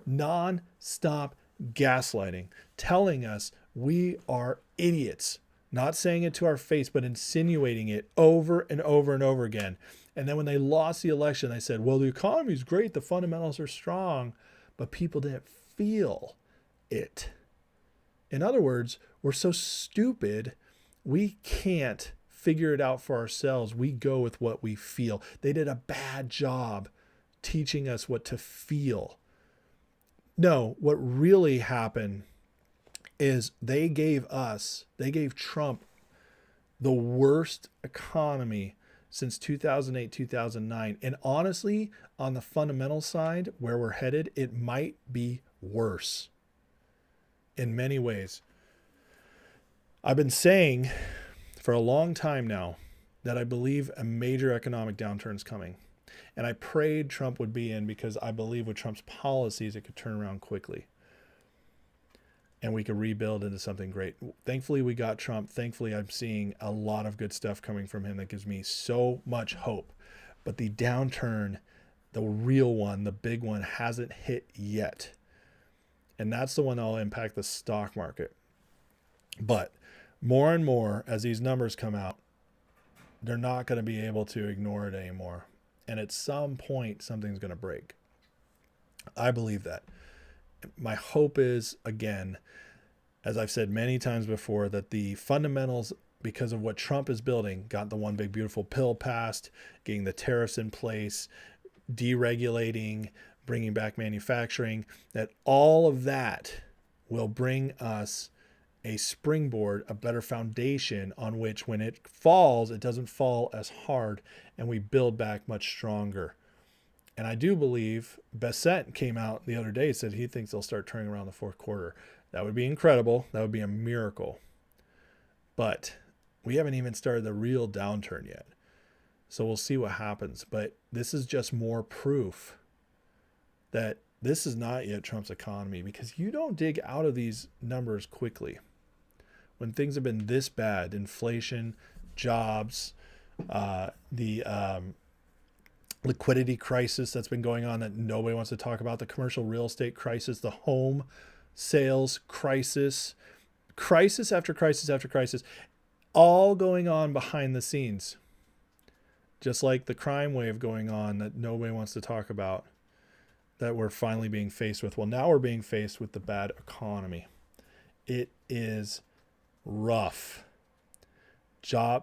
Non-stop gaslighting. Telling us we are idiots. Not saying it to our face, but insinuating it over and over and over again. And then when they lost the election, they said, well, the economy's great. The fundamentals are strong. But people didn't feel it. In other words, we're so stupid, we can't figure it out for ourselves. We go with what we feel. They did a bad job teaching us what to feel. No, what really happened is they gave Trump the worst economy since 2008, 2009. And honestly, on the fundamental side, where we're headed, it might be worse in many ways. I've been saying for a long time now that I believe a major economic downturn is coming. And I prayed Trump would be in because I believe with Trump's policies, it could turn around quickly. And we could rebuild into something great. Thankfully, we got Trump. Thankfully, I'm seeing a lot of good stuff coming from him that gives me so much hope. But the downturn, the real one, the big one, hasn't hit yet. And that's the one that will impact the stock market. But more and more, as these numbers come out, they're not going to be able to ignore it anymore. And at some point, something's going to break. I believe that. My hope is, again, as I've said many times before, that the fundamentals, because of what Trump is building, got the one big beautiful bill passed, getting the tariffs in place, deregulating, bringing back manufacturing, that all of that will bring us a springboard, a better foundation on which when it falls, it doesn't fall as hard and we build back much stronger. And I do believe Bessent came out the other day, said he thinks they'll start turning around the fourth quarter. That would be incredible. That would be a miracle. But we haven't even started the real downturn yet. So we'll see what happens. But this is just more proof that this is not yet Trump's economy, because you don't dig out of these numbers quickly. When things have been this bad, inflation, jobs, the liquidity crisis that's been going on that nobody wants to talk about, the commercial real estate crisis, the home sales crisis, crisis after crisis after crisis, all going on behind the scenes. Just like the crime wave going on that nobody wants to talk about. that we're finally being faced with? Well, now we're being faced with the bad economy. It is rough.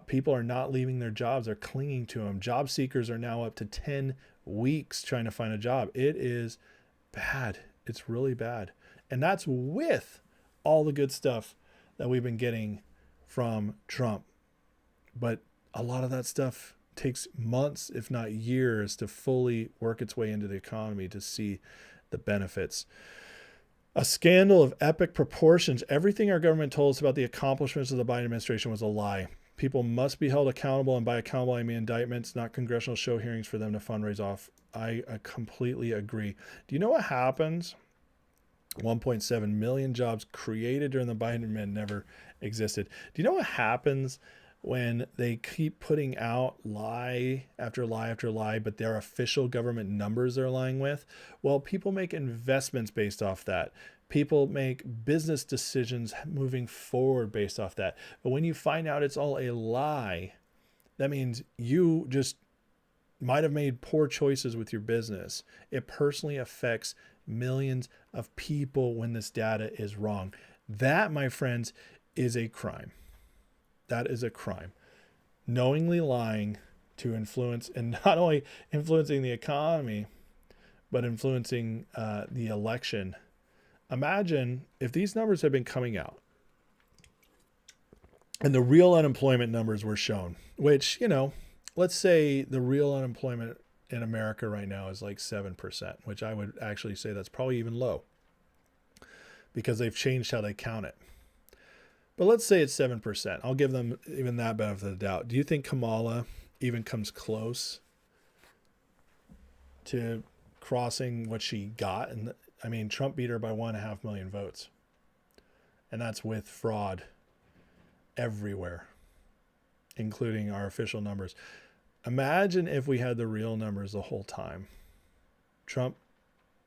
People are not leaving their jobs. They're clinging to them. Job seekers are now up to 10 weeks trying to find a job. It is bad. It's really bad. And that's with all the good stuff that we've been getting from Trump. But a lot of that stuff takes months, if not years, to fully work its way into the economy to see the benefits. A scandal of epic proportions. Everything our government told us about the accomplishments of the Biden administration was a lie. People must be held accountable, and by accountable I mean indictments, not congressional show hearings for them to fundraise off. I completely agree. Do you know what happens? 1.7 million jobs created during the Biden admin never existed. Do you know what happens when they keep putting out lie after lie after lie, but their official government numbers they're lying with? Well, people make investments based off that. People make business decisions moving forward based off that. But when you find out it's all a lie, that means you just might have made poor choices with your business. It personally affects millions of people when this data is wrong. That, my friends, is a crime. That is a crime. Knowingly lying to influence, and not only influencing the economy, but influencing the election. Imagine if these numbers had been coming out and the real unemployment numbers were shown, which, let's say the real unemployment in America right now is like 7%, which I would actually say that's probably even low because they've changed how they count it. But let's say it's 7%. I'll give them even that benefit of the doubt. Do you think Kamala even comes close to crossing what she got? And Trump beat her by 1.5 million votes. And that's with fraud everywhere, including our official numbers. Imagine if we had the real numbers the whole time. Trump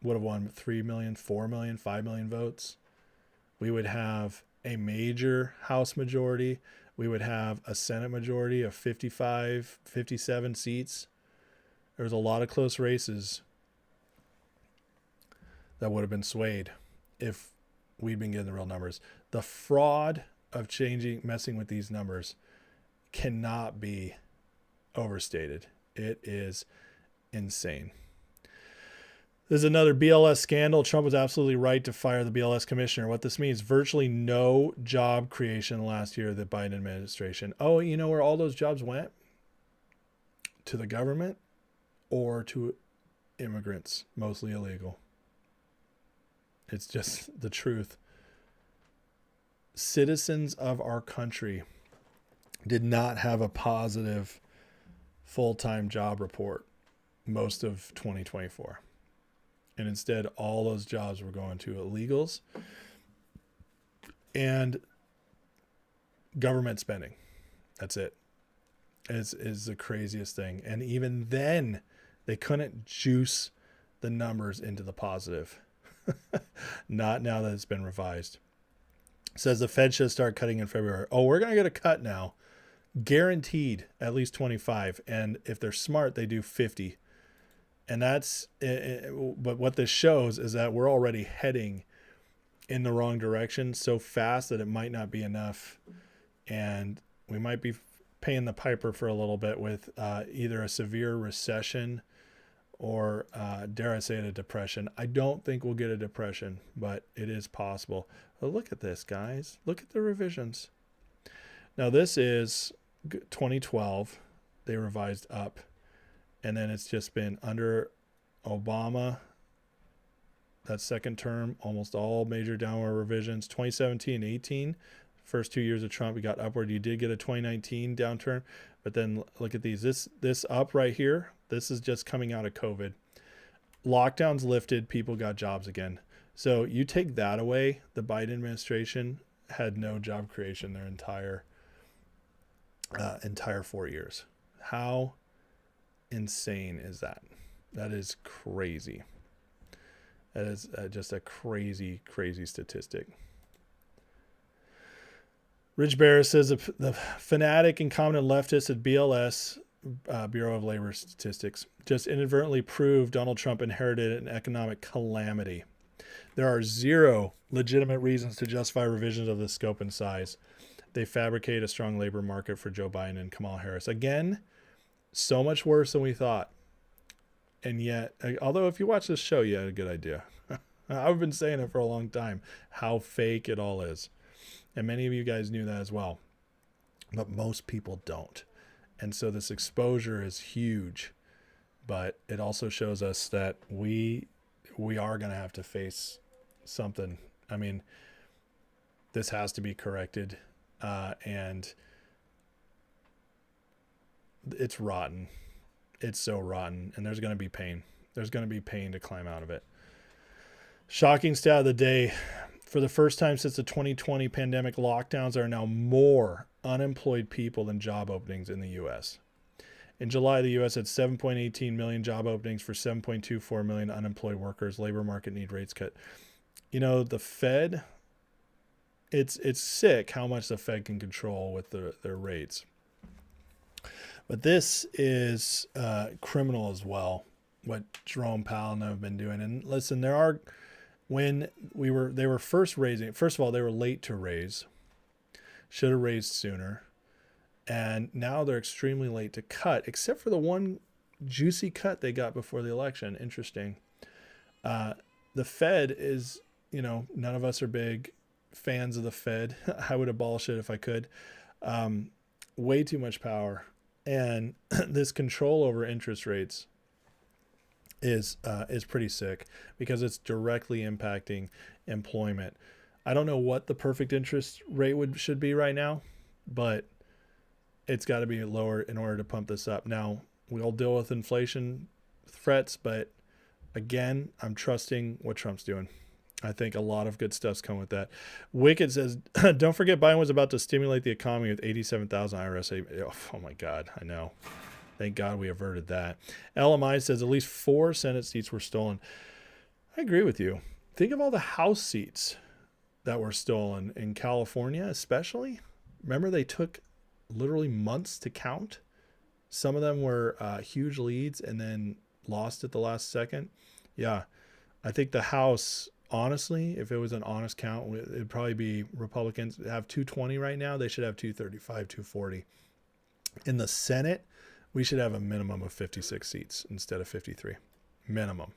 would have won 3 million, 4 million, 5 million votes. We would have a major House majority. We would have a Senate majority of 55, 57 seats. There's a lot of close races that would have been swayed if we'd been getting the real numbers. The fraud of messing with these numbers cannot be overstated. It is insane. This is another BLS scandal. Trump was absolutely right to fire the BLS commissioner. What this means, virtually no job creation last year of the Biden administration. Oh, you know where all those jobs went? To the government or to immigrants, mostly illegal. It's just the truth. Citizens of our country did not have a positive full-time job report most of 2024. And instead, all those jobs were going to illegals and government spending. That's it. It's the craziest thing. And even then, they couldn't juice the numbers into the positive. Not now that it's been revised. It says the Fed should start cutting in February. Oh, we're going to get a cut now. Guaranteed at least 25. And if they're smart, they do 50. And that's, but what this shows is that we're already heading in the wrong direction so fast that it might not be enough. And we might be paying the piper for a little bit with either a severe recession or dare I say it, a depression. I don't think we'll get a depression, but it is possible. But look at this, guys. Look at the revisions. Now this is 2012. They revised up. And then it's just been under Obama, that second term, almost all major downward revisions. 2017, 18, first 2 years of Trump, we got upward. You did get a 2019 downturn, but then look at these. This up right here, this is just coming out of COVID. Lockdowns lifted, people got jobs again. So you take that away, the Biden administration had no job creation their entire 4 years. How insane is that? That is crazy. That is just a crazy statistic. Rich Barris says the fanatic and competent leftists at BLS Bureau of Labor Statistics just inadvertently proved Donald Trump inherited an economic calamity. There are zero legitimate reasons to justify revisions of the scope and size. They fabricate a strong labor market for Joe Biden and Kamala Harris. Again, so much worse than we thought. And yet, although if you watch this show, you had a good idea. I've been saying it for a long time, how fake it all is. And many of you guys knew that as well. But most people don't. And so this exposure is huge. But it also shows us that we are going to have to face something. I mean, this has to be corrected. And it's rotten. It's so rotten. And there's going to be pain. There's going to be pain to climb out of it. Shocking stat of the day. For the first time since the 2020 pandemic, lockdowns are now more unemployed people than job openings in the U.S. In July, the U.S. had 7.18 million job openings for 7.24 million unemployed workers. Labor market need rates cut. You know, the Fed, it's sick how much the Fed can control with their rates. But this is criminal as well, what Jerome Powell and I have been doing. And listen, when they were first raising, first of all, they were late to raise, should have raised sooner. And now they're extremely late to cut, except for the one juicy cut they got before the election. Interesting. The Fed is, none of us are big fans of the Fed. I would abolish it if I could. Way too much power. And this control over interest rates is pretty sick because it's directly impacting employment. I don't know what the perfect interest rate should be right now, but it's got to be lower in order to pump this up. Now, we'll deal with inflation threats, but again, I'm trusting what Trump's doing. I think a lot of good stuff's come with that. Wicked says, don't forget Biden was about to stimulate the economy with 87,000 IRS. Oh my God, I know. Thank God we averted that. LMI says at least 4 Senate seats were stolen. I agree with you. Think of all the House seats that were stolen in California, especially. Remember, they took literally months to count. Some of them were huge leads and then lost at the last second. Yeah, I think the House, honestly, if it was an honest count, it'd probably be Republicans have 220 right now. They should have 235, 240. In the Senate, we should have a minimum of 56 seats instead of 53. Minimum.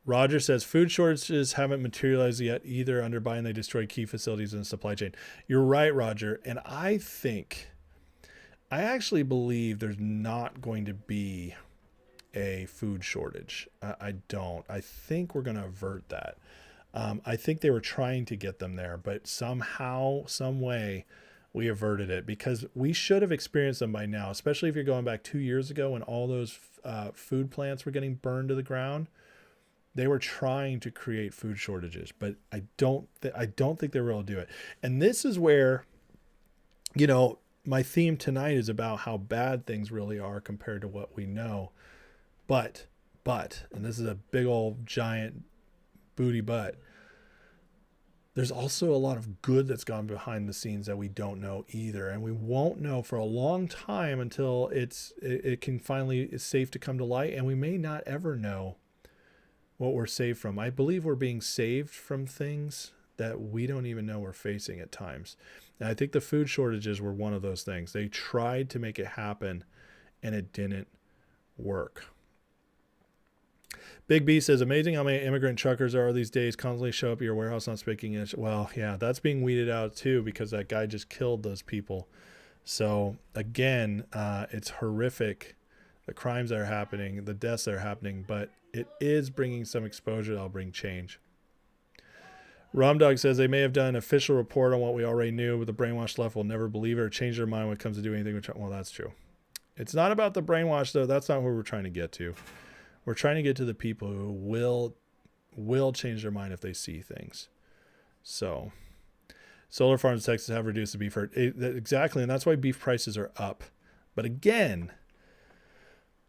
Roger says food shortages haven't materialized yet either. Under Biden, they destroyed key facilities in the supply chain. You're right, Roger. And I actually believe there's not going to be a food shortage. I don't. I think we're going to avert that. I think they were trying to get them there, but somehow, some way, we averted it because we should have experienced them by now, especially if you're going back 2 years ago when all those food plants were getting burned to the ground. They were trying to create food shortages, but I don't think they were able to do it. And this is where, my theme tonight is about how bad things really are compared to what we know. But, and this is a big old giant booty but, there's also a lot of good that's gone behind the scenes that we don't know either. And we won't know for a long time until it can finally is safe to come to light. And we may not ever know what we're saved from. I believe we're being saved from things that we don't even know we're facing at times. And I think the food shortages were one of those things. They tried to make it happen and it didn't work. Big B says, amazing how many immigrant truckers are these days, constantly show up at your warehouse not speaking English. Well, yeah, that's being weeded out too because that guy just killed those people. So again, it's horrific, the crimes that are happening, the deaths that are happening, but it is bringing some exposure that'll bring change. Romdog says they may have done an official report on what we already knew, but the brainwashed left will never believe it or change their mind when it comes to doing anything with Trump. Well, that's true. It's not about the brainwash, though. That's not where we're trying to get to. We're trying to get to the people who will change their mind if they see things. So, solar farms in Texas have reduced the beef herd. Exactly, and that's why beef prices are up. But again,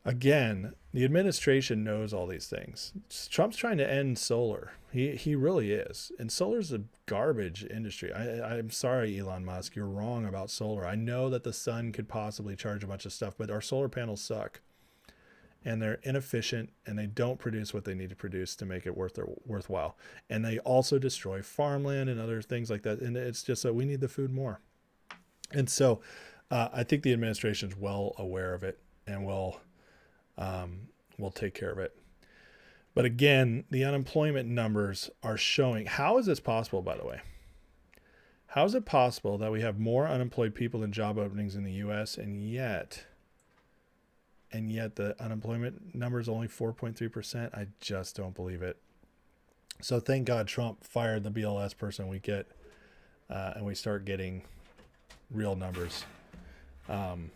again, the administration knows all these things. Trump's trying to end solar. He really is. And solar's a garbage industry. I'm sorry, Elon Musk, you're wrong about solar. I know that the sun could possibly charge a bunch of stuff, but our solar panels suck. And they're inefficient, and they don't produce what they need to produce to make it worthwhile. And they also destroy farmland and other things like that. And it's just that we need the food more. And so I think the administration is well aware of it and will take care of it. But again, the unemployment numbers are showing. How is this possible, by the way? How is it possible that we have more unemployed people than job openings in the U.S. and yet the unemployment number is only 4.3%? I just don't believe it. So thank God Trump fired the BLS person. We get and we start getting real numbers. 1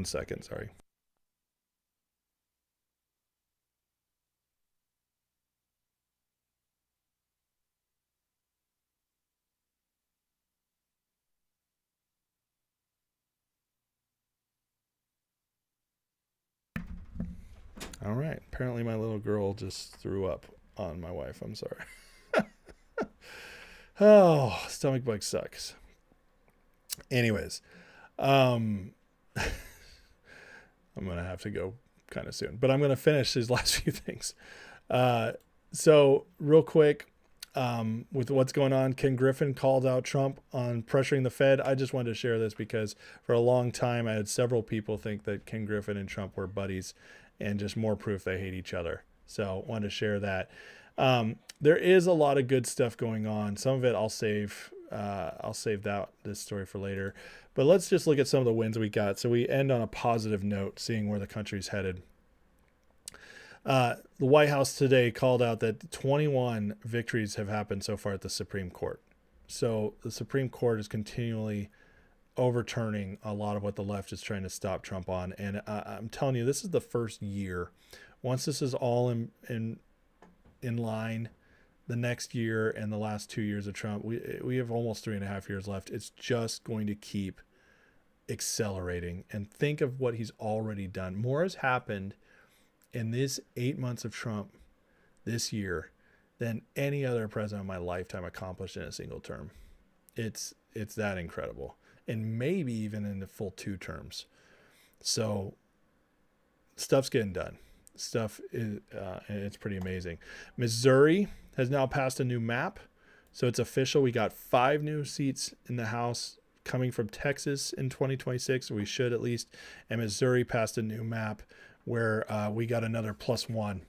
second, sorry. All right. Apparently my little girl just threw up on my wife. I'm sorry. Oh, stomach bug sucks. Anyways, I'm going to have to go kind of soon, but I'm going to finish these last few things. So real quick, with what's going on, Ken Griffin called out Trump on pressuring the Fed. I just wanted to share this because for a long time, I had several people think that Ken Griffin and Trump were buddies, and just more proof they hate each other. So wanted to share that. There is a lot of good stuff going on. Some of it I'll save this story for later, but let's just look at some of the wins we got. So we end on a positive note, seeing where the country's headed. The White House today called out that 21 victories have happened so far at the Supreme Court. So the Supreme Court is continually overturning a lot of what the left is trying to stop Trump on. And I'm telling you, this is the first year. Once this is all in line, the next year and the last 2 years of Trump, we have almost 3.5 years left. It's just going to keep accelerating. And think of what he's already done. More has happened in this 8 months of Trump this year than any other president of my lifetime accomplished in a single term. It's that incredible. And maybe even in the full 2 terms. So stuff's getting done. Stuff is, it's pretty amazing. Missouri has now passed a new map. So it's official. We got 5 new seats in the House coming from Texas in 2026. Or we should at least. And Missouri passed a new map where we got another +1.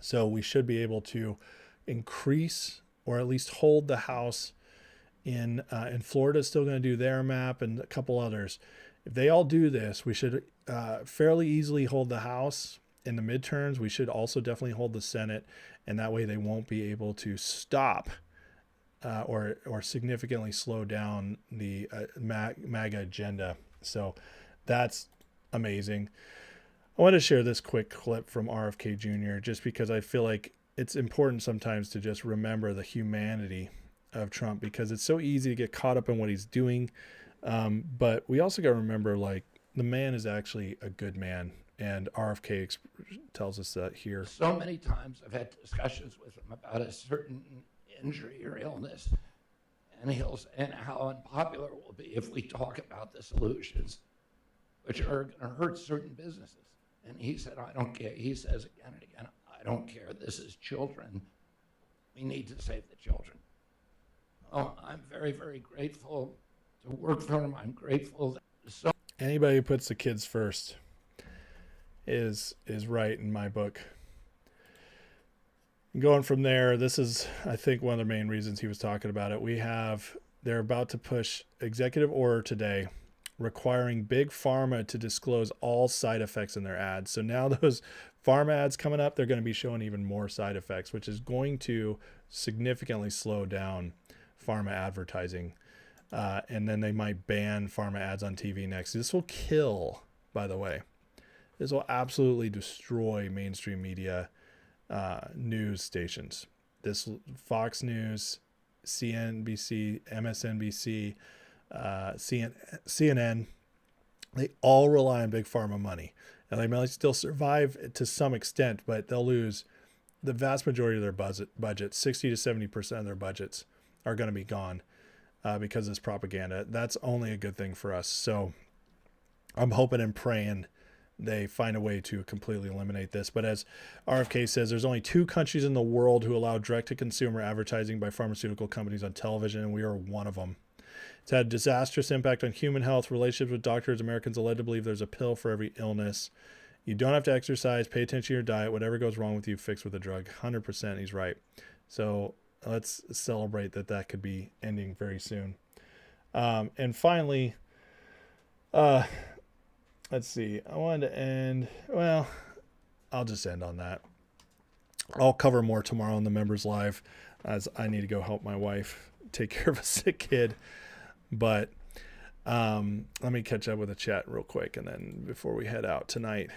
So we should be able to increase or at least hold the House in Florida. Is still going to do their map, and a couple others. If they all do this, we should fairly easily hold the House in the midterms. We should also definitely hold the Senate, and that way they won't be able to stop or significantly slow down the MAGA agenda. So that's amazing. I want to share this quick clip from RFK Jr. just because I feel like it's important sometimes to just remember the humanity of Trump, because it's so easy to get caught up in what he's doing. But we also got to remember, like, the man is actually a good man. And RFK tells us that here. So many times I've had discussions with him about a certain injury or illness, and he'll say how unpopular it will be if we talk about the solutions, which are going to hurt certain businesses. And he said, I don't care. He says again and again, I don't care. This is children. We need to save the children. Oh, I'm very, very grateful to work for him. I'm grateful that anybody who puts the kids first is right in my book. Going from there, this is, I think, one of the main reasons he was talking about it. They're about to push executive order today requiring big pharma to disclose all side effects in their ads. So now those pharma ads coming up, they're going to be showing even more side effects, which is going to significantly slow down pharma advertising. And then they might ban pharma ads on TV next. This will kill, by the way. This will absolutely destroy mainstream media news stations. This Fox News, CNBC, MSNBC, CNN, they all rely on big pharma money. Now, they might still survive to some extent, but they'll lose the vast majority of their budget. 60 to 70% of their budgets are going to be gone because of this propaganda. That's only a good thing for us. So I'm hoping and praying they find a way to completely eliminate this. But as RFK says, there's only 2 countries in the world who allow direct-to-consumer advertising by pharmaceutical companies on television, and we are one of them. It's had a disastrous impact on human health, relationships with doctors. Americans are led to believe there's a pill for every illness. You don't have to exercise, pay attention to your diet. Whatever goes wrong with you, fix with a drug. 100%, he's right. So let's celebrate that could be ending very soon. And finally, let's see. I wanted to end, well, I'll just end on that. I'll cover more tomorrow on the Members Live, as I need to go help my wife take care of a sick kid. But let me catch up with the chat real quick, and then before we head out tonight.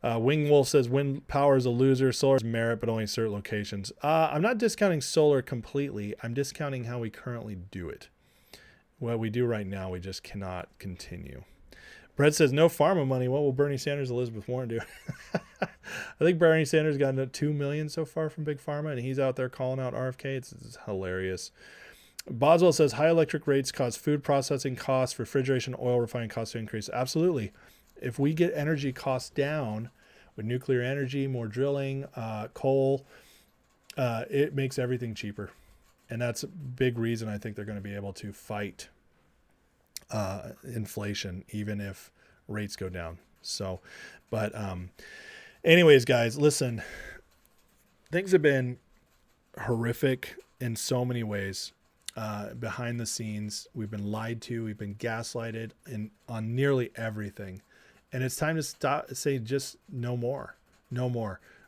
Wing Wolf says wind power is a loser. Solar is merit, but only certain locations. I'm not discounting solar completely. I'm discounting how we currently do it. What we do right now, we just cannot continue. Brett says no pharma money. What will Bernie Sanders, Elizabeth Warren do? I think Bernie Sanders got $2 million so far from Big Pharma, and he's out there calling out RFK. It's hilarious. Boswell says high electric rates cause food processing costs, refrigeration, oil refining costs to increase. Absolutely. If we get energy costs down with nuclear energy, more drilling, coal, it makes everything cheaper. And that's a big reason I think they're going to be able to fight inflation, even if rates go down. So, but anyways, guys, listen, things have been horrific in so many ways. Behind the scenes, we've been lied to, we've been gaslighted on nearly everything. And it's time to stop, say just no more.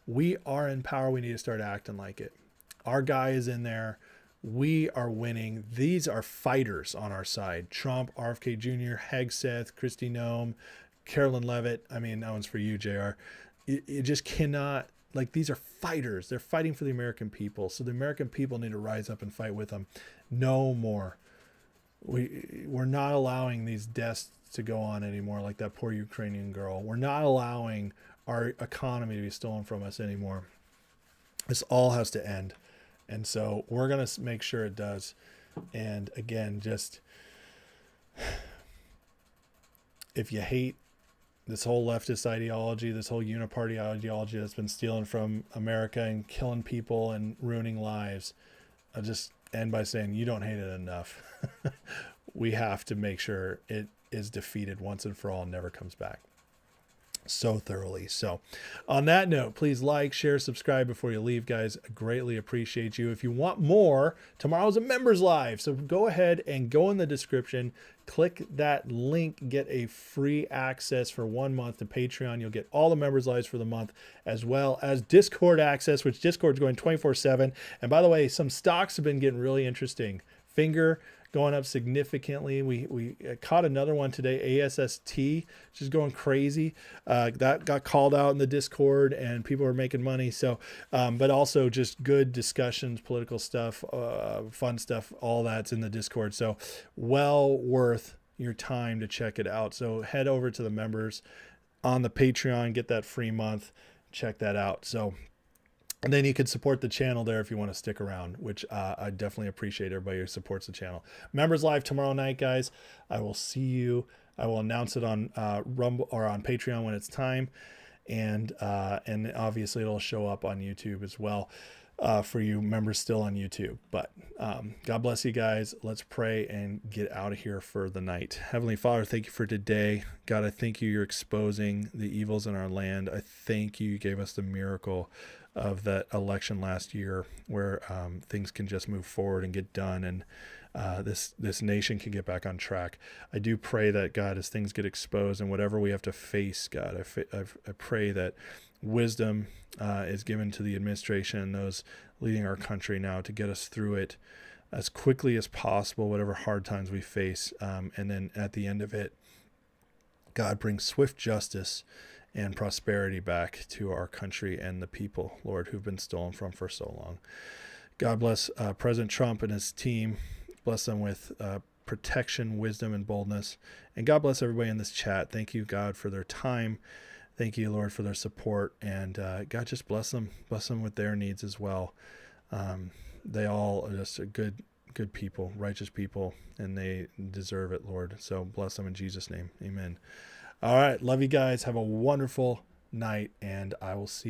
We are in power. We need to start acting like it. Our guy is in there. We are winning. These are fighters on our side. Trump, RFK Jr., Hegseth, Kristi Noem, Carolyn Levitt. I mean, that one's for you, JR. You just cannot, like, these are fighters. They're fighting for the American people. So the American people need to rise up and fight with them. No more. We're not allowing these deaths to go on anymore, like that poor Ukrainian girl. We're not allowing our economy to be stolen from us anymore. This all has to end. And so we're going to make sure it does. And again, just if you hate this whole leftist ideology, this whole uniparty ideology that's been stealing from America and killing people and ruining lives, I'll just end by saying you don't hate it enough. We have to make sure it is defeated once and for all and never comes back so thoroughly. So on that note, please like, share, subscribe before you leave, guys. I greatly appreciate you. If you want more, tomorrow's a Members Live. So go ahead and go in the description, click that link, get a free access for 1 month to Patreon. You'll get all the Members Lives for the month, as well as Discord access, which Discord's going 24/7. And by the way, some stocks have been getting really interesting. Finger going up significantly. We caught another one today, ASST, which is going crazy. That got called out in the Discord and people are making money. So, but also just good discussions, political stuff, fun stuff, all that's in the Discord. So well worth your time to check it out. So head over to the members on the Patreon, get that free month, check that out. So, and then you can support the channel there if you want to stick around, which I definitely appreciate everybody who supports the channel. Members Live tomorrow night, guys. I will see you. I will announce it on Rumble or on Patreon when it's time, and obviously it'll show up on YouTube as well for you members still on YouTube. But God bless you guys. Let's pray and get out of here for the night. Heavenly Father, thank you for today. God, I thank you. You're exposing the evils in our land. I thank you. You gave us the miracle of that election last year where things can just move forward and get done, and this nation can get back on track. I do pray that, God, as things get exposed and whatever we have to face, God, I pray that wisdom is given to the administration and those leading our country now to get us through it as quickly as possible, whatever hard times we face. And then at the end of it, God, bring swift justice and prosperity back to our country and the people, Lord, who've been stolen from for so long. God bless President Trump and his team. Bless them with protection, wisdom, and boldness. And God bless everybody in this chat. Thank you, God, for their time Thank you, Lord, for their support, and God, just bless them with their needs as well. They all are just a good people, righteous people, and they deserve it, Lord. So bless them in Jesus' name. Amen. All right. Love you guys. Have a wonderful night, and I will see